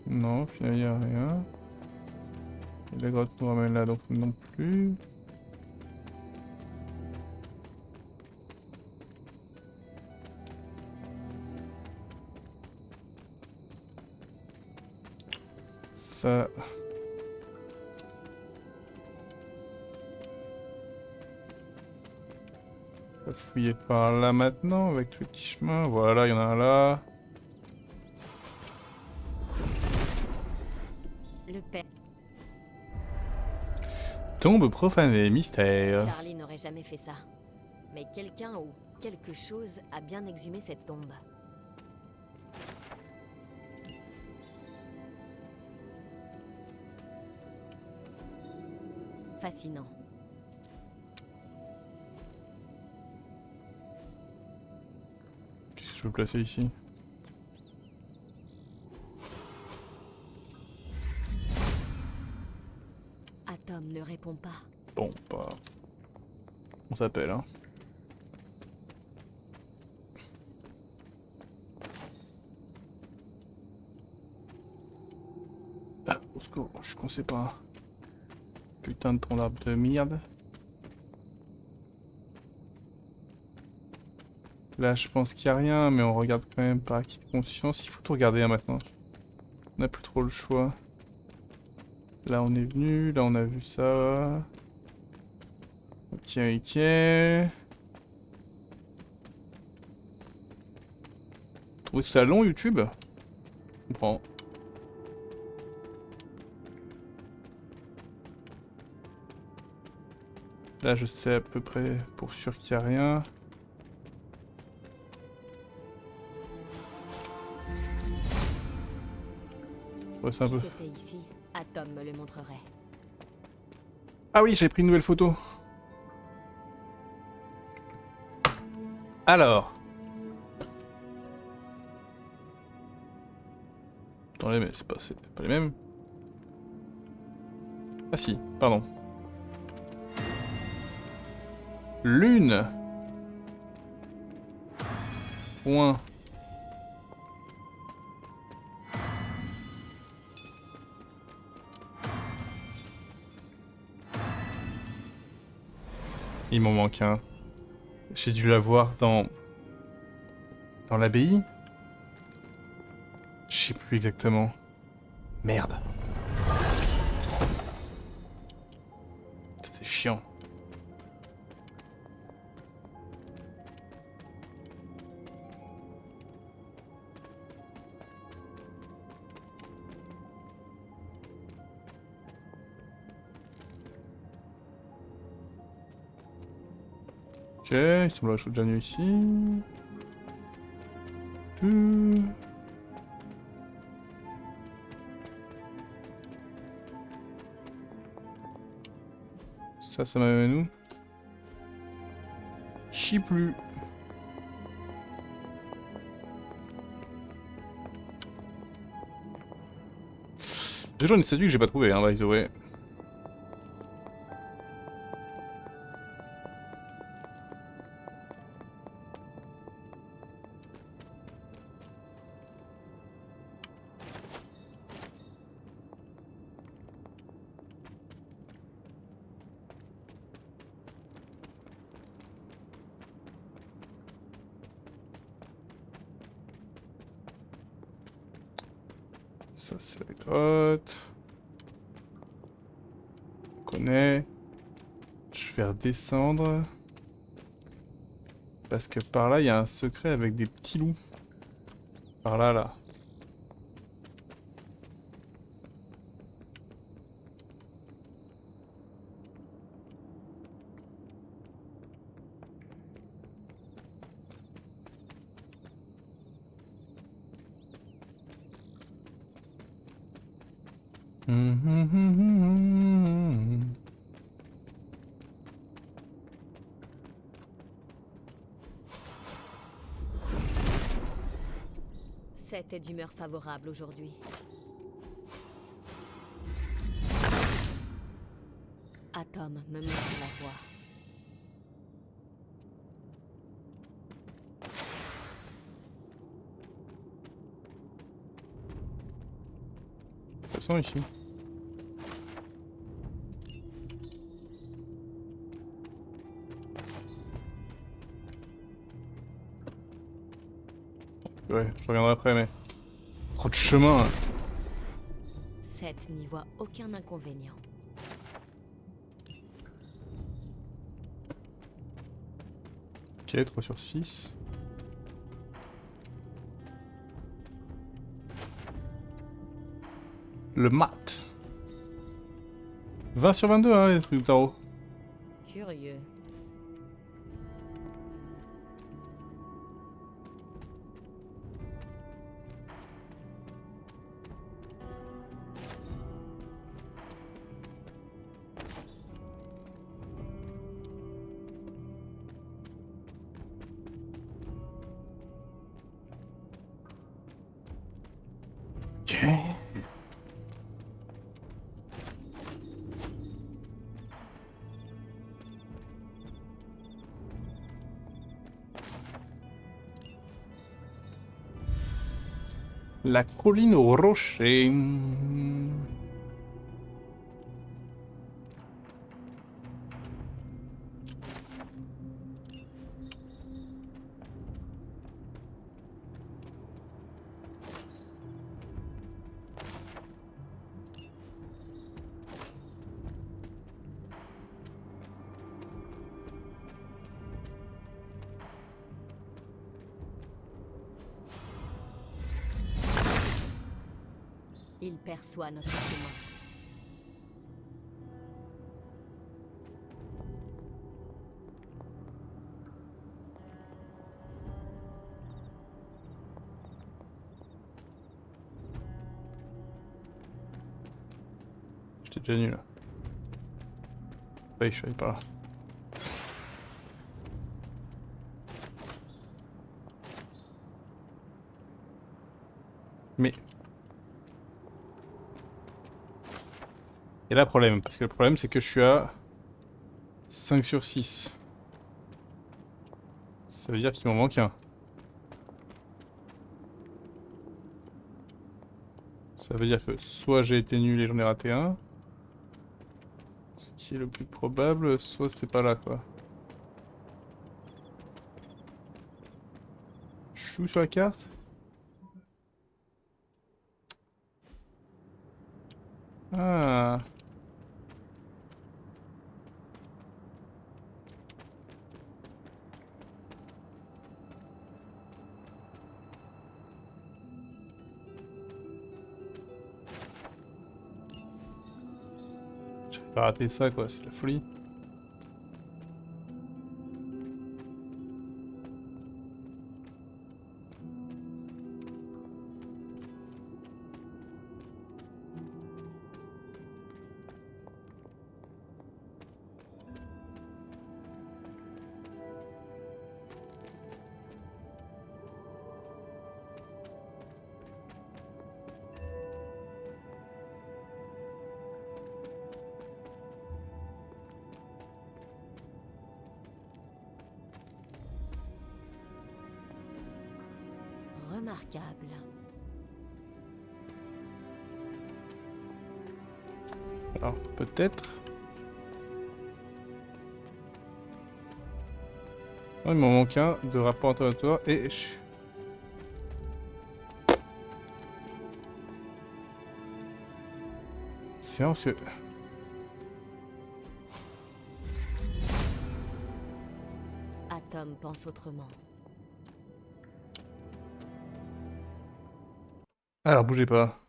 Non, puis il y a rien. Et la grotte nous ramène là, donc non plus. Ça... On va fouiller par là maintenant avec le petit chemin. Voilà, il y en a un là. Le père. Tombe profanée, mystère. Charlie n'aurait jamais fait ça. Mais quelqu'un ou quelque chose a bien exhumé cette tombe. Fascinant. Qu'est-ce que je peux placer ici? Atome ne répond pas. Bon, bah... On s'appelle, hein. Ah, au secours, je ne sais pas. Putain de ton arbre de merde. Là, je pense qu'il n'y a rien, mais on regarde quand même par acquis de conscience. Il faut tout regarder hein, maintenant. On n'a plus trop le choix. Là, on est venu. Là, on a vu ça. Ok, ok. Vous trouvez ça long, YouTube? Je comprends. Là, je sais à peu près pour sûr qu'il n'y a rien. Ouais, c'est un peu... Si c'était ici, Atome me le montrerait. Ah oui, j'ai pris une nouvelle photo. Alors. Attendez, mais c'est pas les mêmes. Ah si, pardon. Lune. Point. Il m'en manque un. J'ai dû l'avoir dans l'abbaye. Je sais plus exactement. Merde. Ça, c'est chiant. Ok, il semble la chaude déjà nuit ici. Ça m'amène où? Je sais plus. Déjà une statue que j'ai pas trouvé, hein, by the way. Ça c'est la grotte. On connaît. Je vais redescendre. Parce que par là il y a un secret avec des petits loups. Par là, là. Seth est d'humeur favorable aujourd'hui. Atom me met sur la voie. De toute façon ici. Ouais, je reviendrai après, mais... Trop de chemin. Seth n'y voit aucun inconvénient. Ok, 3 sur 6. Le mat. 20 sur 22, hein, les trucs du tarot. Curieux. Ok. La colline au rocher. Il perçoit notre chemin. J'étais déjà nul là. Oui, je suis allé par là. Mais... Et là, problème. Parce que le problème, c'est que je suis à 5 sur 6. Ça veut dire qu'il m'en manque un. Ça veut dire que soit j'ai été nul et j'en ai raté un. Ce qui est le plus probable, soit c'est pas là, quoi. suis où sur la carte? Ah. J'ai pas raté ça quoi, c'est de la folie. Remarquable. Alors peut-être. Oh, il m'en manque un de rapport interrogatoire et c'est vrai que Atom pense autrement. alors bougez pas.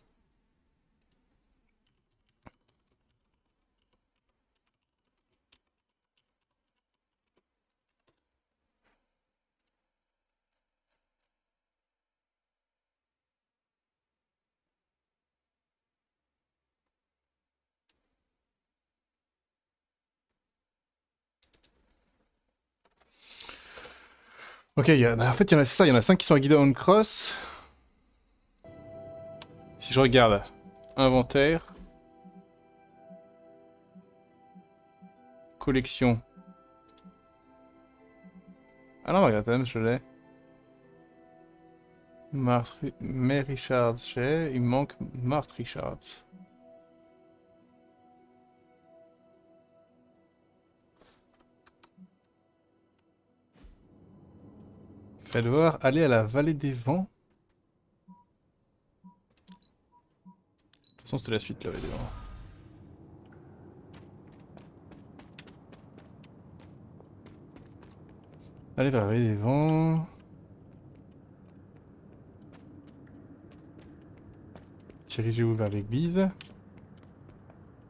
Ok, en fait, c'est ça, il y en a 5 qui sont à Gideon Cross. Si je regarde, inventaire, collection. Ah non, regarde, je l'ai. May Richards, j'ai. Il me manque Marthe Richards. Fais devoir aller à la vallée des vents. De toute façon, c'était la suite, la vallée des vents. Allez vers la vallée des vents. Dirigez-vous vers l'église.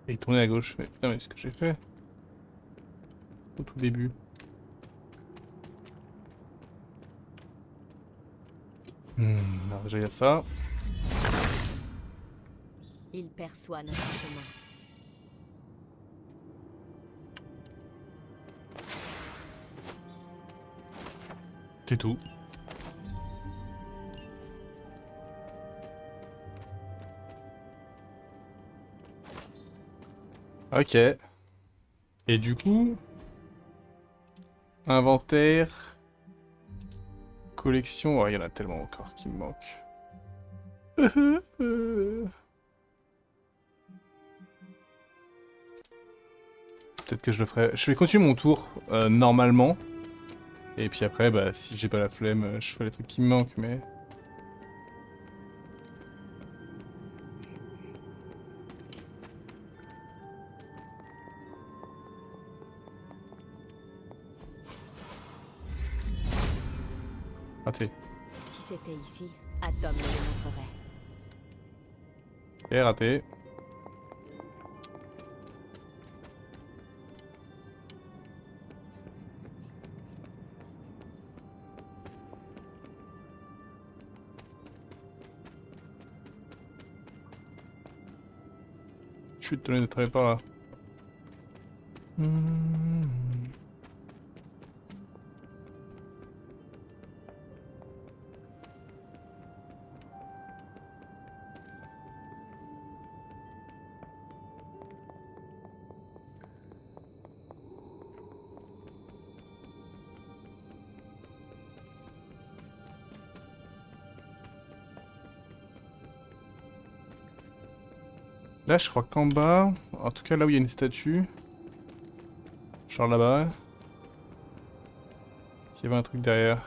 Et tournez à gauche. Mais putain, mais c'est ce que j'ai fait au tout début. Alors déjà il y a ça. Il perçoit notre chemin. C'est tout. Ok. Et du coup, inventaire, collection, oh, il y en a tellement encore qui me manquent. Peut-être que je le ferai. Je vais continuer mon tour normalement. Et puis après, bah, si j'ai pas la flemme, je ferai les trucs qui me manquent, mais... Raté. Si c'était ici, Atom me le montrerait. Et raté. Je suis étonné de travailler par là. Là, je crois qu'en bas, en tout cas là où il y a une statue, genre là-bas, il y avait un truc derrière.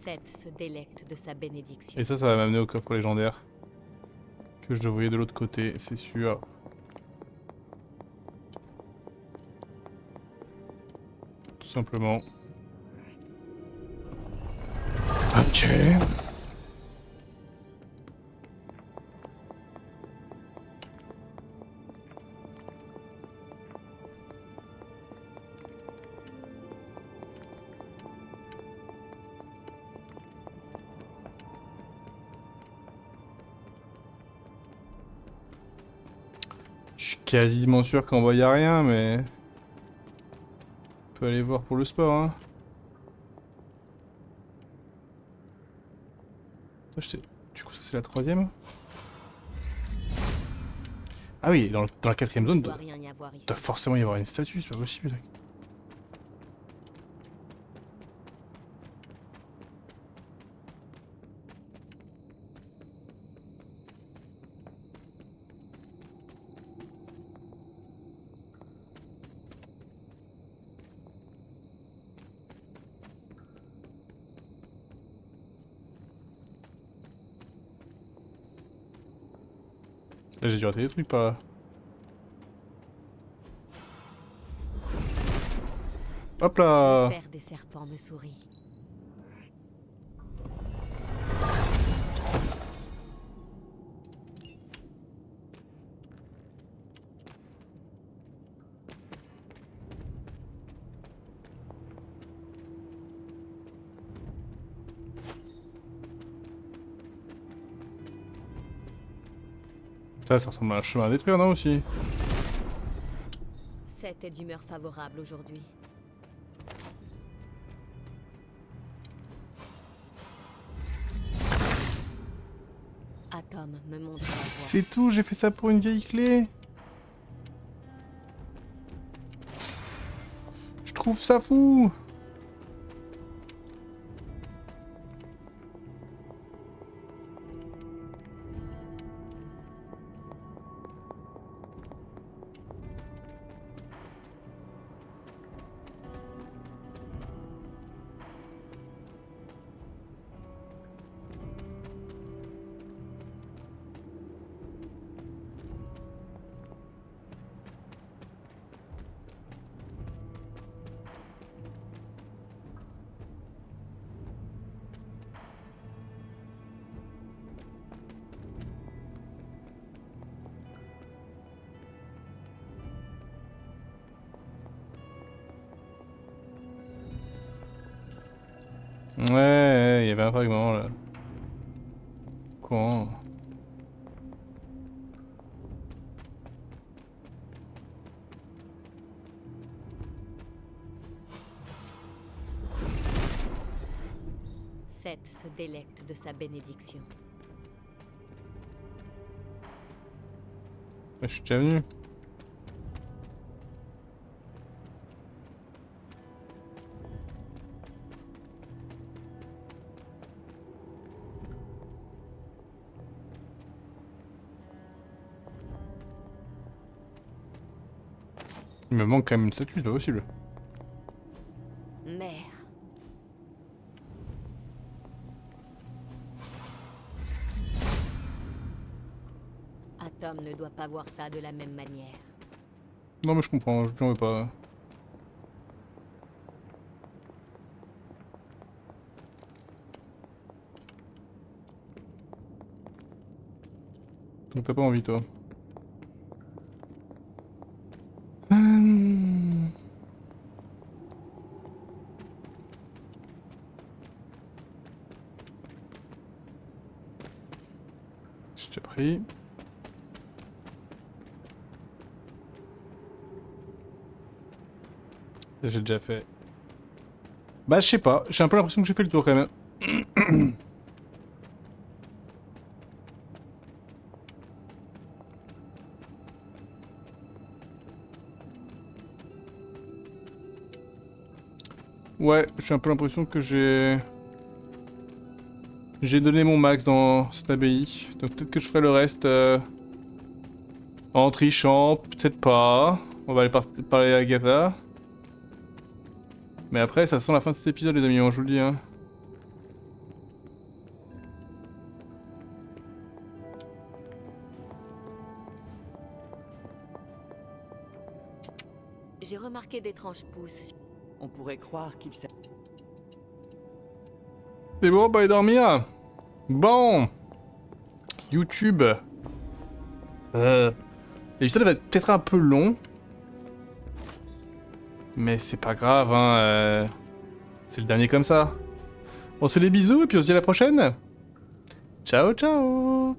Seth se délecte de sa bénédiction. Et ça va m'amener au coffre légendaire. Que je devrais de l'autre côté, c'est sûr. Tout simplement. Ok. Je suis quasiment sûr qu'en bas y a rien, mais... On peut aller voir pour le sport, hein. Du coup, ça c'est la troisième. Ah oui, dans la quatrième zone, Il doit rien y avoir ici. doit forcément y avoir une statue, c'est pas possible. Là j'ai dû rater des trucs par là. Hop Le là! père des serpents me sourit. Ça ressemble à un chemin à détruire, non aussi? Seth est d'humeur favorable aujourd'hui. Atom me montre la voie. C'est tout, j'ai fait ça pour une vieille clé. Je trouve ça fou. Ouais, il y avait un fragment là. Quoi? Seth se délecte de sa bénédiction. Je suis déjà venu. Il me manque quand même une statue, c'est pas possible. Mère. Atom ne doit pas voir ça de la même manière. Non mais je comprends, je n'en veux pas. Donc t'as pas envie toi. Je t'ai pris. Ça, j'ai déjà fait. Bah je sais pas, j'ai un peu l'impression que j'ai fait le tour quand même. Ouais, j'ai un peu l'impression que j'ai donné mon max dans cette abbaye. Donc peut-être que je ferai le reste en trichant, peut-être pas. On va aller parler à Agatha. Mais après, ça sent la fin de cet épisode, les amis, hein, je vous le dis. Hein. J'ai remarqué d'étranges pousses. On pourrait croire qu'il s'agit... C'est bon, bah, et dormir. Bon. YouTube. L'épisode va peut-être un peu long. Mais c'est pas grave, hein. C'est le dernier comme ça. On se fait des bisous et puis on se dit à la prochaine. Ciao, ciao.